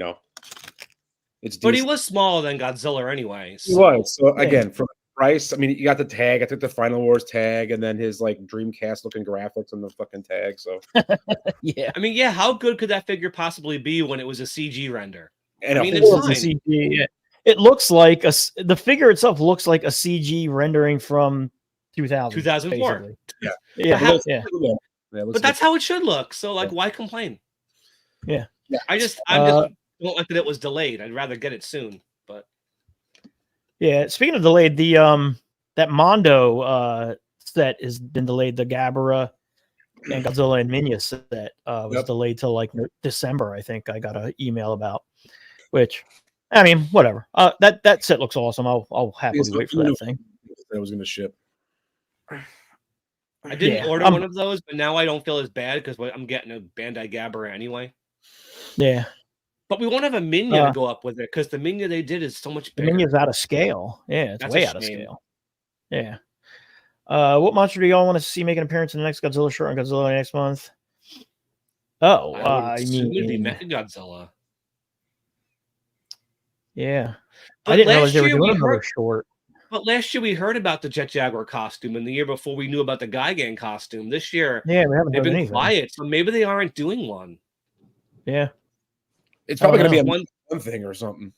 decent. But he was smaller than Godzilla anyway. So. He was. So again, for the price, I mean, you got the tag. I took the Final Wars tag, and then his like Dreamcast looking graphics on the fucking tag. So yeah, I mean, yeah, how good could that figure possibly be when it was a CG render? And I mean, it's fine. CG. Yeah. It looks like the figure itself looks like a CG rendering from 2004. Yeah. But that's how it should look. So, like, why complain? Yeah. I just don't like that it was delayed. I'd rather get it soon. But yeah, speaking of delayed, the that Mondo set has been delayed. The Gabara and Godzilla and Minya set was delayed till like December. I think I got an email about, which. I mean, whatever. That set looks awesome. I'll happily wait for that thing. That was going to ship. I didn't order one of those, but now I don't feel as bad because I'm getting a Bandai Gabara anyway. Yeah, but we won't have a Minya to go up with it because the Minya they did is so much bigger. The Minya's out of scale. Yeah, it's way out of scale. Yeah. What monster do y'all want to see make an appearance in the next Godzilla short on Godzilla next month? Oh, I mean, it'd be Mechagodzilla. Yeah, but I didn't realize they were doing another short. But last year we heard about the Jet Jaguar costume, and the year before we knew about the Gigan costume. This year, we haven't they've been anything. Quiet, so maybe they aren't doing one. Yeah, it's probably going to be one thing or something.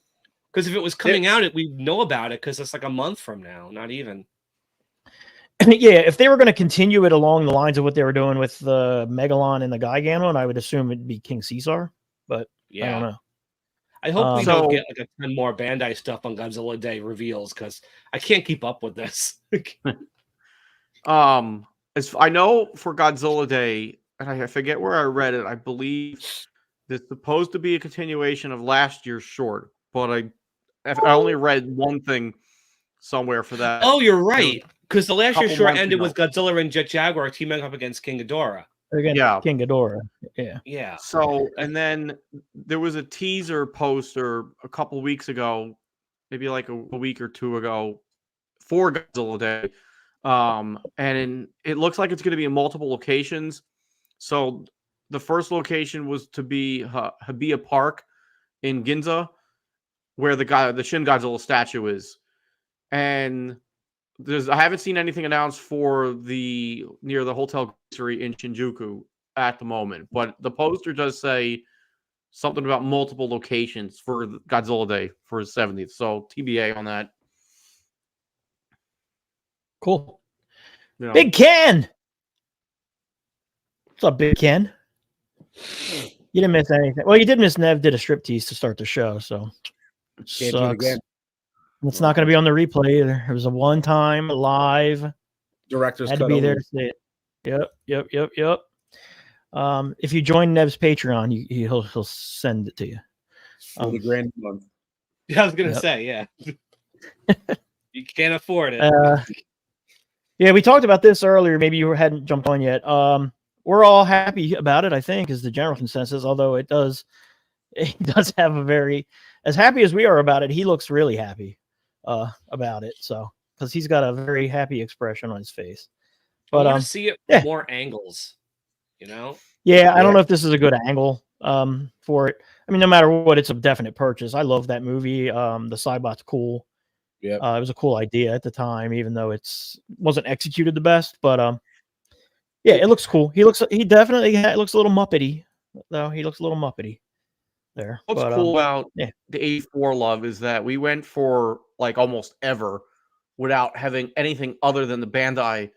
Because if it was coming out, we'd know about it because it's like a month from now, not even. Yeah, if they were going to continue it along the lines of what they were doing with the Megalon and the Gigan one, I would assume it'd be King Caesar. But I don't know. I hope we don't get like a 10 more Bandai stuff on Godzilla Day reveals because I can't keep up with this. As I know for Godzilla Day, and I forget where I read it. I believe it's supposed to be a continuation of last year's short, but I only read one thing somewhere for that. Oh, you're right. Because the last year's short ended with Godzilla and Jet Jaguar teaming up against King Ghidorah. King Ghidorah. Yeah. So, and then there was a teaser poster a couple weeks ago, maybe like a week or two ago, for Godzilla Day. And it looks like it's going to be in multiple locations. So the first location was to be Hibiya Park in Ginza, where the Shin Godzilla statue is. And I haven't seen anything announced for near the Hotel Grisserie in Shinjuku at the moment, but the poster does say something about multiple locations for Godzilla Day for his 70th. So TBA on that. Cool. You know. Big Ken. What's up, Big Ken? You didn't miss anything. Well, you did miss Nev did a striptease to start the show, so Can't do it sucks. again. It's not going to be on the replay either. It was a one-time live. Director's Had to cut be only. there to see it. Yep. If you join Nev's Patreon, he'll send it to you. 40 grand a month. Yeah, I was gonna Yep. say, yeah. You can't afford it. Yeah, we talked about this earlier. Maybe you hadn't jumped on yet. We're all happy about it, I think, is the general consensus. Although it does have a very, as happy as we are about it, he looks really happy about it. So because he's got a very happy expression on his face. I But want to see it yeah. more angles. You know. Yeah, I don't Yeah. know if this is a good angle for it. I mean, no matter what, it's a definite purchase. I love that movie. The Cybot's cool. Yep. It was a cool idea at the time, even though wasn't executed the best. But yeah, it looks cool. He definitely looks a little Muppety, though. He looks a little Muppety there. What's But, cool about yeah. the 84 love is that we went for like almost ever without having anything other than the Bandai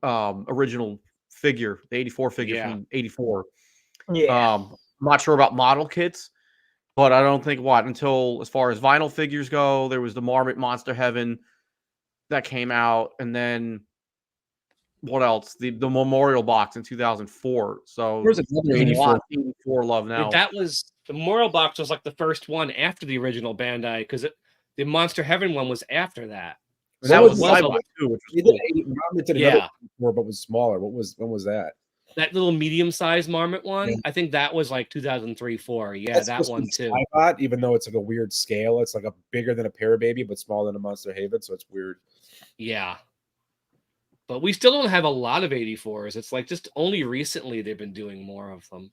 original figure, the 84 figure Yeah. from 84. Yeah. I'm not sure about model kits, but I don't think until as far as vinyl figures go, there was the Marmot Monster Heaven that came out, and then what else? The Memorial Box in 2004. So There's another there's a 84. lot of 84 love now. That was the Memorial Box was like the first one after the original Bandai because the Monster Heaven one was after that. And that What was was Cybot too, which They was did cool. Marmot did Yeah. another 84, but was smaller. When was that? That little medium-sized Marmot one, Yeah. I think that was like 2003-04. Yeah, That's that supposed to one be too. Skybot, even though it's like a weird scale. It's like a bigger than a Parababy, but smaller than a Monster Haven, so it's weird. Yeah. But we still don't have a lot of 84s. It's like just only recently they've been doing more of them.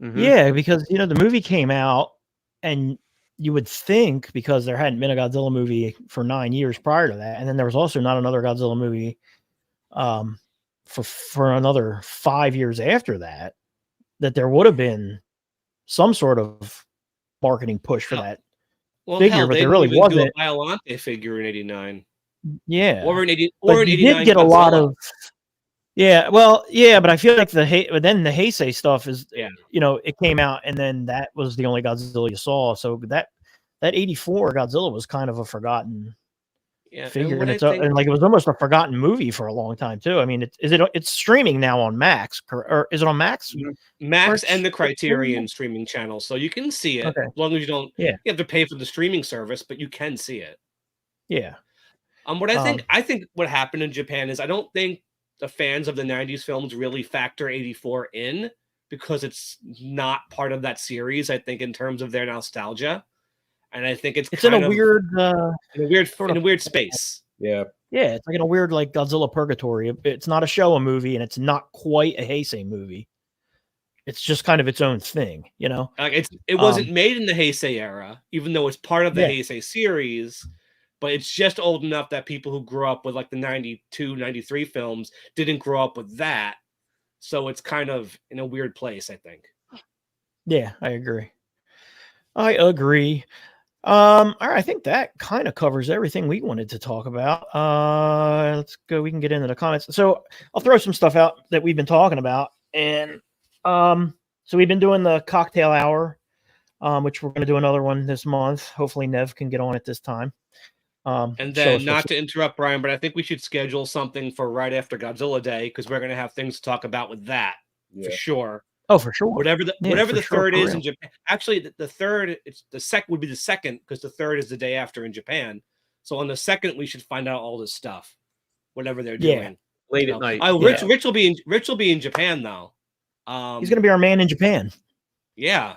Mhm. Yeah, because the movie came out, and you would think because there hadn't been a Godzilla movie for 9 years prior to that, and then there was also not another Godzilla movie for another 5 years after that, that there would have been some sort of marketing push for that. Well, Figure, hell, but they there didn't really even do wasn't. a Biollante figure in '89, Yeah, or in '80, but or in you '89. did get a lot of. Yeah, well, yeah, but I feel like but then the Heisei stuff is, Yeah. it came out, and then that was the only Godzilla you saw. So that 84 Godzilla was kind of a forgotten figure, and and like it was almost a forgotten movie for a long time too. I mean, it's streaming now on Max, or is it on Max? Max and the Criterion streaming channel, so you can see it. Okay. As long as you don't, Yeah. you have to pay for the streaming service, but you can see it. Yeah. What I think what happened in Japan is I don't think the fans of the '90s films really factor 84 in because it's not part of that series. I think in terms of their nostalgia, and I think it's in a weird, in a weird space. Yeah. Yeah, it's like in a weird like Godzilla purgatory. It's not a Showa movie, and it's not quite a Heisei movie. It's just kind of its own thing, Like it wasn't made in the Heisei era, even though it's part of the Heisei series. But it's just old enough that people who grew up with like the 92, 93 films didn't grow up with that. So it's kind of in a weird place, I think. Yeah, I agree. All right, I think that kind of covers everything we wanted to talk about. Let's go. We can get into the comments. So I'll throw some stuff out that we've been talking about. And so we've been doing the cocktail hour, which we're going to do another one this month. Hopefully Nev can get on it this time. And then, not to interrupt Brian, but I think we should schedule something for right after Godzilla Day because we're going to have things to talk about with that for sure. Oh, for sure. Whatever the third is in Japan. Actually, the third, it's the second would be the second because the third is the day after in Japan. So on the second, we should find out all this stuff, whatever they're doing late at night. Rich will be in Japan though. He's going to be our man in Japan. Yeah,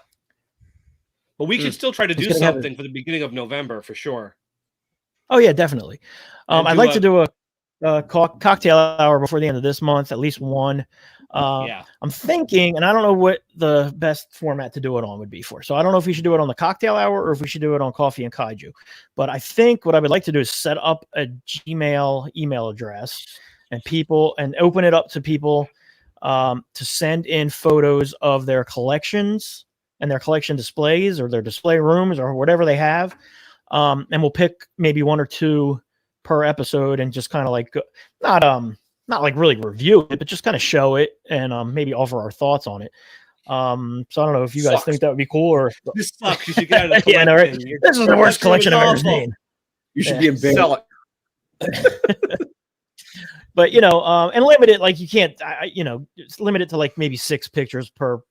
but we should still try to do something for the beginning of November for sure. Oh yeah, definitely. I'd like to do a cocktail hour before the end of this month, at least one. I'm thinking, and I don't know what the best format to do it on would be for. So I don't know if we should do it on the cocktail hour or if we should do it on Coffee and Kaiju. But I think what I would like to do is set up a Gmail email address and open it up to people to send in photos of their collections and their collection displays or their display rooms or whatever they have. And we'll pick maybe 1 or 2 per episode and just kind of like not like really review it, but just kind of show it and maybe offer our thoughts on it. So I don't know if you guys think that would be cool or this sucks. You should get out of the yeah, no, right? collection. This is the worst collection I've ever awful. seen. You should Yeah. be in bed. Sell it. But and limit it like you can't, just limit it to like maybe 6 pictures per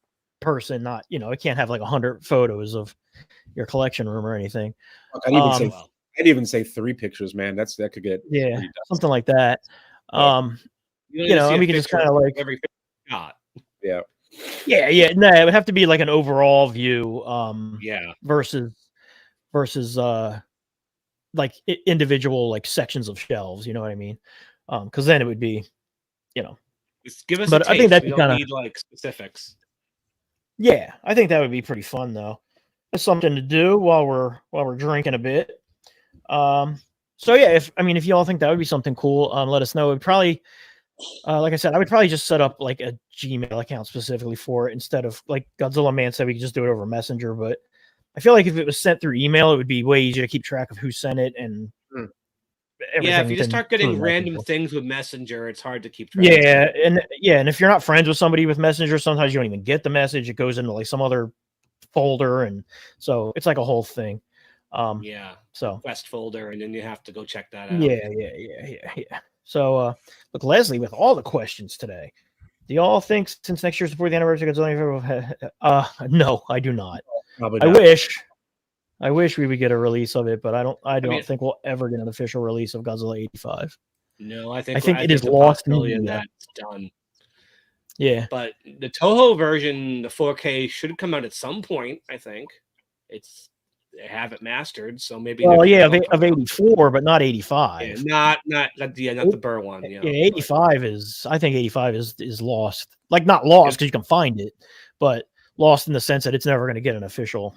person. Not, it can't have like 100 photos of your collection room or anything. Fuck, I'd even say 3 pictures, man. That could get Yeah, pretty dusty. something like that. You And we can just kind of like every shot. Yeah. Yeah. No, it would have to be like an overall view. Yeah. Versus like individual like sections of shelves. You know what I mean? Because then it would be, Just give us But a taste. I think that'd We be don't kinda- need like specifics. Yeah, I think that would be pretty fun though. It's something to do while we're drinking a bit. So yeah, if y'all think that would be something cool, let us know. It would probably, like I said, I would probably just set up like a Gmail account specifically for it instead of like Godzilla Man said we could just do it over Messenger. But I feel like if it was sent through email, it would be way easier to keep track of who sent it and everything. Yeah, if you just than start getting through random Messenger. things with Messenger, it's hard to keep track. of. And if you're not friends with somebody with Messenger, sometimes you don't even get the message. It goes into like some other folder, and so it's like a whole thing. Yeah. So Quest folder, and then you have to go check that out. yeah. So look, Leslie, with all the questions today, do y'all think since next year's before the anniversary of Godzilla? No, I do not. Probably I not. wish we would get a release of it, but I don't mean- think we'll ever get an official release of Godzilla 85. No, I think think it is the lost in possibility of media. that's done. Yeah. But the Toho version, the 4K, should come out at some point. I think they have it mastered, so maybe. Well, they're yeah, gonna of come out. 84, but not 85. Yeah, not the Burr one. Yeah, But 85 is. I think 85 is lost. Like not lost because you can find it, but lost in the sense that it's never going to get an official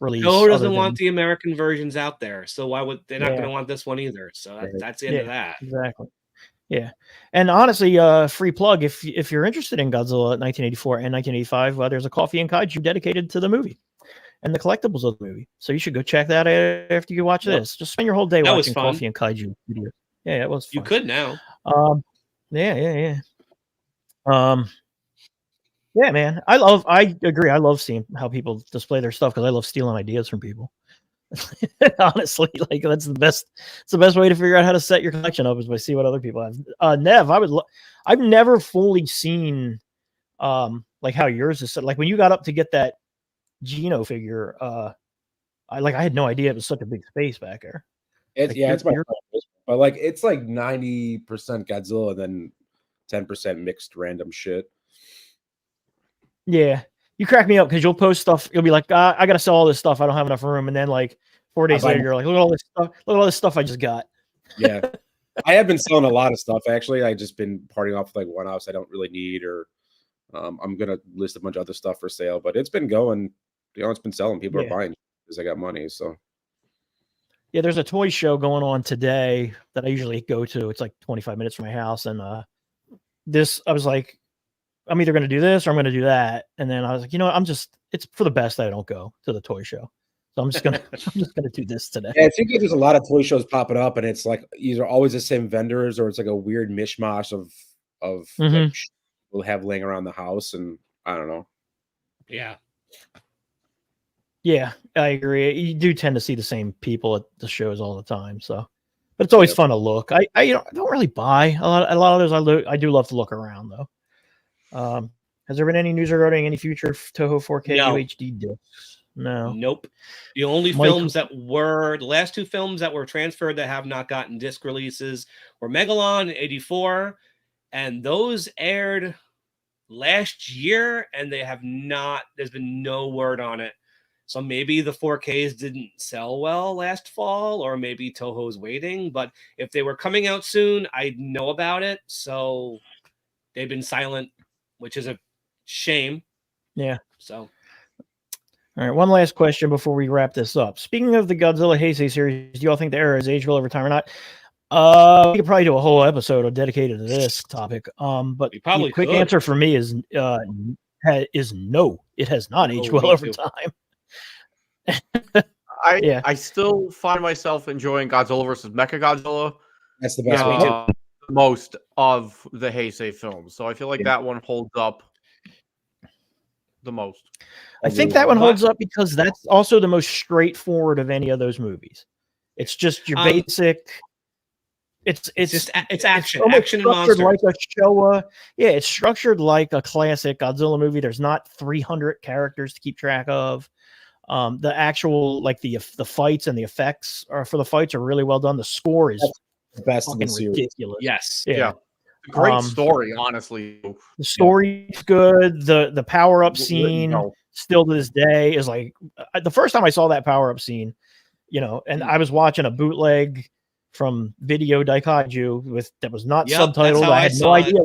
release. Toho other doesn't than- want the American versions out there, so why would they're not Yeah. going to want this one either? So Right. that's the end of that. Exactly. Yeah, and honestly, free plug if you're interested in Godzilla 1984 and 1985, there's a Coffee and Kaiju dedicated to the movie and the collectibles of the movie. So you should go check that out after you watch Yep. this. Just spend your whole day That was watching fun. Coffee and Kaiju videos. Yeah, it was fun. You could now. Yeah. Yeah, man. I agree. I love seeing how people display their stuff because I love stealing ideas from people. Honestly, like that's the best. It's the best way to figure out how to set your collection up is by see what other people have. Nev, I've never fully seen, like how yours is set. Like when you got up to get that Geno figure, I had no idea it was such a big space back there. Like, It's my you're- preference, but like it's like 90% Godzilla and then 10% mixed random shit. Yeah, you crack me up because you'll post stuff. You'll be like, I gotta sell all this stuff. I don't have enough room, and then like 4 days buy later, you're like, look at all this stuff. Look at all this stuff I just got. Yeah. I have been selling a lot of stuff actually. I just been parting off like one-offs I don't really need, or I'm gonna list a bunch of other stuff for sale, but it's been going, it's been selling. People Yeah. are buying because I got money. So Yeah, there's a toy show going on today that I usually go to. It's like 25 minutes from my house, and I was like, I'm either going to do this or I'm going to do that. And then I was like, you know what? It's for the best that I don't go to the toy show. So I'm just gonna do this today. yeah, it seems like there's a lot of toy shows popping up, and it's like either always the same vendors or it's like a weird mishmash of Mhm. like shit we'll have laying around the house, and I don't know. Yeah. Yeah, I agree. You do tend to see the same people at the shows all the time. So, but it's always Yep. fun to look. I don't really buy a lot of those. I do love to look around though. Has there been any news regarding any future Toho 4K No. UHD discs? No. Nope. The only Mike- films the last 2 films that were transferred that have not gotten disc releases were Megalon in 84, and those aired last year, and there's been no word on it. So maybe the 4Ks didn't sell well last fall, or maybe Toho's waiting. But if they were coming out soon, I'd know about it. So they've been silent, which is a shame. Yeah. So All right, one last question before we wrap this up. Speaking of the Godzilla Heisei series, do you all think the era is aged well over time or not? We could probably do a whole episode dedicated to this topic. But We probably the quick could. answer for me is no. It has not aged well me over too. time. I still find myself enjoying Godzilla versus Mechagodzilla That's the best one. the most of the Heisei films. So I feel like that one holds up the most. I think that one holds up because that's also the most straightforward of any of those movies. It's just your basic. It's action, almost action and structured monster. like a Showa. Yeah, it's structured like a classic Godzilla movie. There's not 300 characters to keep track of. The actual the fights and the effects for the fights are really well done. The score is the best in the fucking series. ridiculous. Yes. Yeah. Great story, honestly. The story's good. The power up scene No. still to this day is like the first time I saw that power up scene, and I was watching a bootleg from Video Daikaiju that was not subtitled. I had no idea.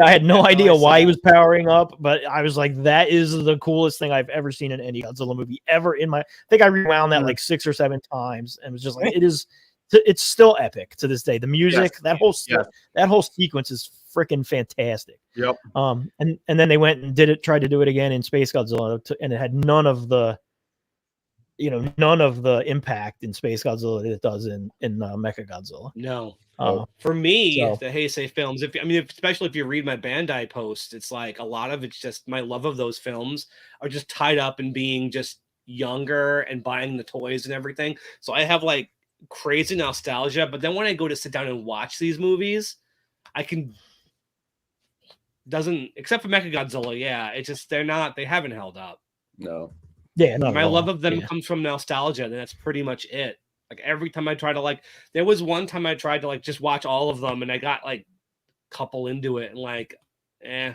I had no idea why he was powering up, but I was like, that is the coolest thing I've ever seen in any Godzilla movie ever in my. I think I rewound that like 6 or 7 times and was just like, it's still epic to this day. The music, that whole sequence is freaking fantastic. Yep. And then they went and tried to do it again in Space Godzilla, and it had none of the impact in Space Godzilla that it does in Mechagodzilla. No. So- For me, the Heisei films, especially if you read my Bandai post, it's like a lot of it's just my love of those films are just tied up in being just younger and buying the toys and everything. So I have like crazy nostalgia, but then when I go to sit down and watch these movies, except for Mechagodzilla, they haven't held up. No. Yeah, my love of them comes from nostalgia, and that's pretty much it. Like every time I try to there was one time I tried to just watch all of them, and I got like a couple into it, and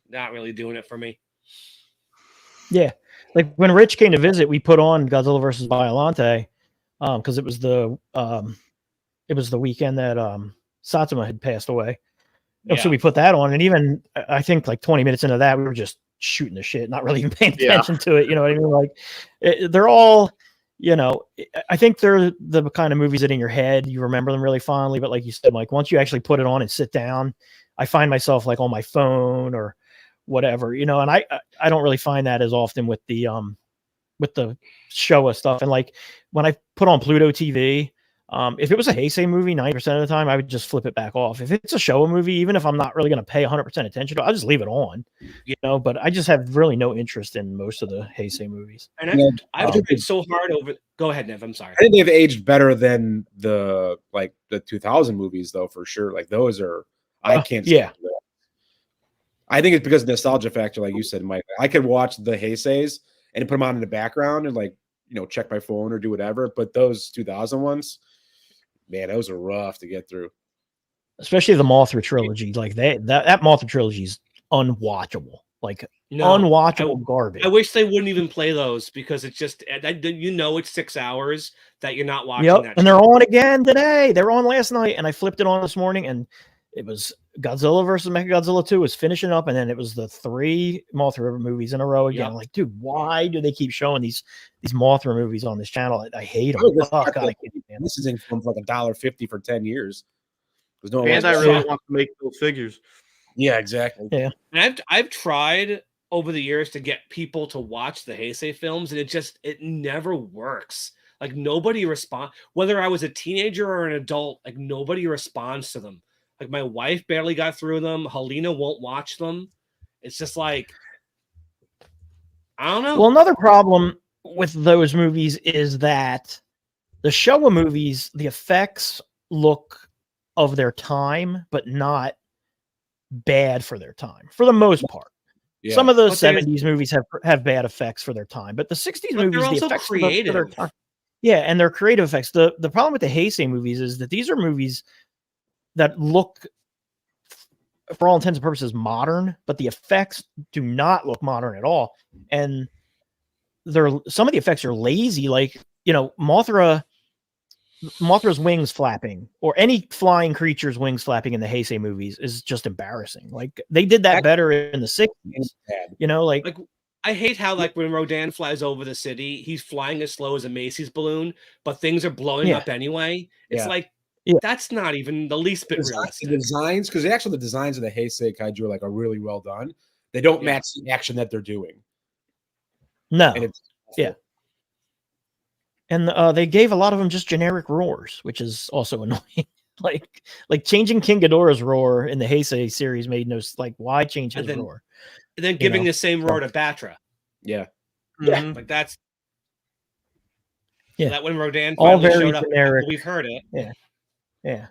not really doing it for me. Yeah, like when Rich came to visit, we put on Godzilla versus Biollante, because it was the weekend that Satsuma had passed away. So we put that on, and even I think like 20 minutes into that, we were just shooting the shit, not really even paying attention to it. You know what I mean? Like they're all. I think they're the kind of movies that in your head you remember them really fondly, but like you said, Mike, once you actually put it on and sit down, I find myself like on my phone or whatever, and I don't really find that as often with the Showa stuff. And like when I put on Pluto TV, if it was a Heisei movie, 90% of the time I would just flip it back off. If it's a Showa movie, even if I'm not really going to pay 100% attention to it, I'll just leave it on, but I just have really no interest in most of the Heisei movies. And I've tried so hard over. Go ahead, Nev. I'm sorry. I think they've aged better than the 2000 movies, though, for sure. Like those are, I can't. Yeah. I think it's because of nostalgia factor, like you said, Mike. I could watch the Heiseis and put them on in the background and check my phone or do whatever. But those 2000 ones, man, those are rough to get through. Especially the Mothra trilogy. Like that Mothra trilogy is unwatchable. Unwatchable garbage. I wish they wouldn't even play those because it's just it's 6 hours that you're not watching that. And they're on again today. They were on last night, and I flipped it on this morning, and it was Godzilla versus Mechagodzilla 2 was finishing up, and then it was the 3 Mothra movies in a row again. Like, dude, why do they keep showing these Mothra movies on this channel? I hate them. This is in from like $1.50 for 10 years. Bandai really wants to make those figures. Yeah, exactly. Yeah, and I've tried over the years to get people to watch the Heisei films, and it never works. Like nobody responds. Whether I was a teenager or an adult, like nobody responds to them. Like my wife barely got through them. Helena won't watch them. It's just like, I don't know. Well, another problem with those movies is that the Showa movies, the effects look of their time, but not bad for their time for the most part. Yeah. Some of the 70s movies have bad effects for their time, but the 60s movies, the effects for their time. Yeah, and they're creative effects. The problem with the Heisei movies is that these are movies that look, for all intents and purposes, modern, but the effects do not look modern at all. And some of the effects are lazy, like Mothra's wings flapping, or any flying creature's wings flapping in the Heisei movies is just embarrassing. Like they did that better in the 60s. I hate how when Rodan flies over the city, he's flying as slow as a Macy's balloon, but things are blowing up anyway. It's That's not even the least bit The realistic. designs, because actually the designs of the Heisei Kaiju are like are really well done. They don't match the action that they're doing. No. And it's Yeah. And they gave a lot of them just generic roars, which is also annoying. like changing King Ghidorah's roar in the Heisei series made no like. Why change his roar? And then giving the same roar to Batra. Yeah. Mhm. Like that's yeah. That when Rodan All finally very showed up, generic. we've heard it. Yeah.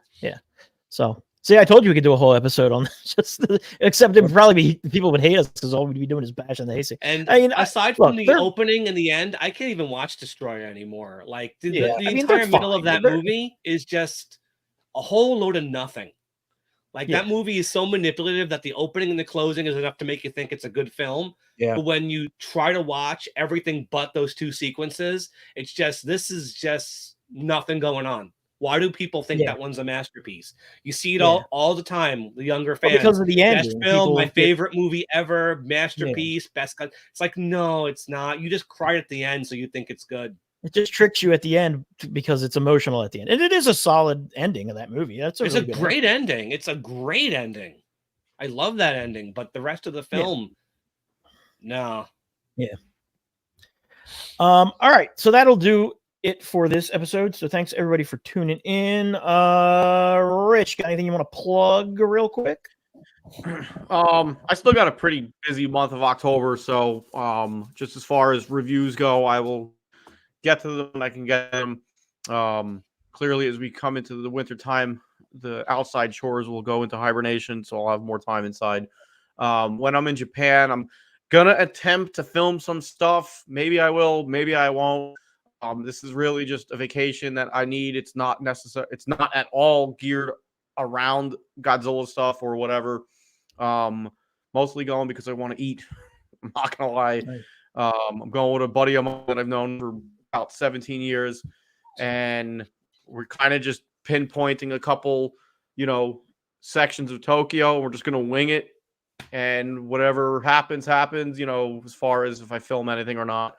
So see, I told you we could do a whole episode on this. Except it'd probably be people would hate us because all we'd be doing is bashing the Heisei. And I mean, aside from the opening and the end, I can't even watch Destroyer anymore. Like the entire middle of that movie is just a whole load of nothing. Like that movie is so manipulative that the opening and the closing is enough to make you think it's a good film. Yeah. But when you try to watch everything but those two sequences, it's just this is just nothing going on. Why do people think that one's a masterpiece? You see it all the time. The younger fans, because of the ending, best film, my favorite movie ever, masterpiece, best cut. It's like no, it's not. You just cried at the end, so you think it's good. It just tricks you at the end because it's emotional at the end, and it is a solid ending of that movie. It's a great ending. It's a great ending. I love that ending, but the rest of the film, no. Yeah. All right, so that'll do it for this episode. So thanks everybody for tuning in. Rich, got anything you want to plug real quick? I still got a pretty busy month of October, so just as far as reviews go, I will get to them when I can get them. Clearly, as we come into the winter time, the outside chores will go into hibernation, so I'll have more time inside. When I'm in Japan, I'm gonna attempt to film some stuff. Maybe I will, maybe I won't. This is really just a vacation that I need. It's not necessary. It's not at all geared around Godzilla stuff or whatever. Mostly going because I want to eat. I'm not gonna lie. Nice. I'm going with a buddy of mine that I've known for about 17 years, and we're kind of just pinpointing a couple, sections of Tokyo. We're just gonna wing it, and whatever happens. As far as if I film anything or not.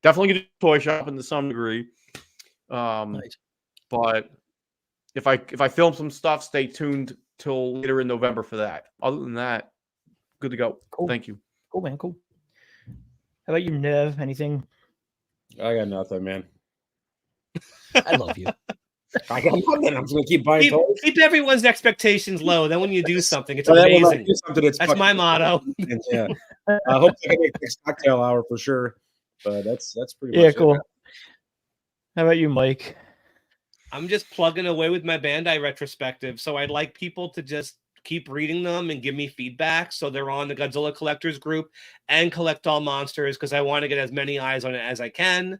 Definitely get a toy shopping to some degree. Nice. But if I film some stuff, stay tuned till later in November for that. Other than that, good to go. Cool. Thank you. Cool, man. Cool. How about you, Nev? Anything? I got nothing, man. I love you. I got nothing. I'm just gonna keep buying toys. Keep everyone's expectations low. Then when you do something, it's amazing. That's my motto. Yeah. Hopefully I can make this cocktail hour for sure. But that's pretty much cool. it. How about you, Mike? I'm just plugging away with my Bandai retrospective. So I'd like people to just keep reading them and give me feedback. So they're on the Godzilla collectors group and Collect All Monsters because I want to get as many eyes on it as I can,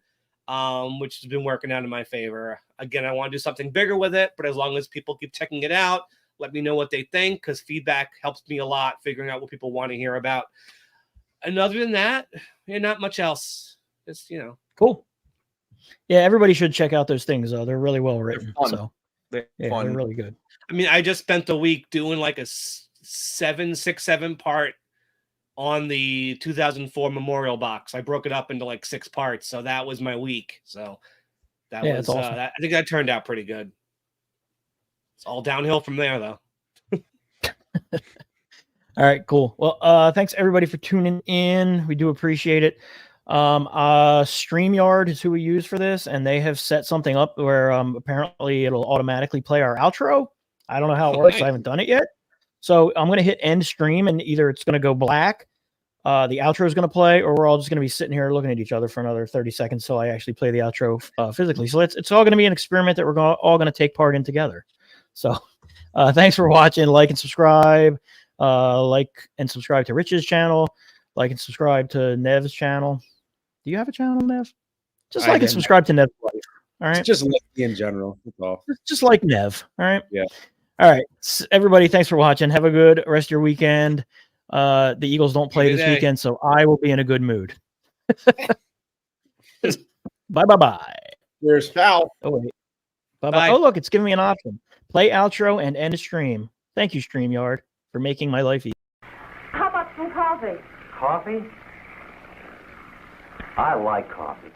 which has been working out in my favor. Again, I want to do something bigger with it, but as long as people keep checking it out, let me know what they think because feedback helps me a lot figuring out what people want to hear about. And other than that, not much else. Just, Cool. Yeah, everybody should check out those things, though. They're really well written. They're They're really good. I mean, I just spent the week doing like a 7 part on the 2004 Memorial box. I broke it up into like 6 parts. So that was my week. So that was, awesome. I think that turned out pretty good. It's all downhill from there, though. All right, cool. Well, thanks everybody for tuning in. We do appreciate it. StreamYard is who we use for this, and they have set something up where apparently it'll automatically play our outro. I don't know how it works. I haven't done it yet. So I'm going to hit end stream, and either it's going to go black, the outro is going to play, or we're all just going to be sitting here looking at each other for another 30 seconds till I actually play the outro physically. So it's all going to be an experiment that we're all going to take part in together. So thanks for watching. Like and subscribe. Like and subscribe to Rich's channel. Like and subscribe to Nev's channel. Do you have a channel, Nev? Just like and subscribe to Nev's life. All right. Just like me in general. That's all. Just like Nev. All right. Yeah. All right. Everybody, thanks for watching. Have a good rest of your weekend. The Eagles don't play this weekend, so I will be in a good mood. Bye. Cheers. Ciao. Oh, wait. Bye. Oh, look, it's giving me an option. Play outro and end stream. Thank you, StreamYard, for making my life easy. How about some coffee? Coffee? I like coffee.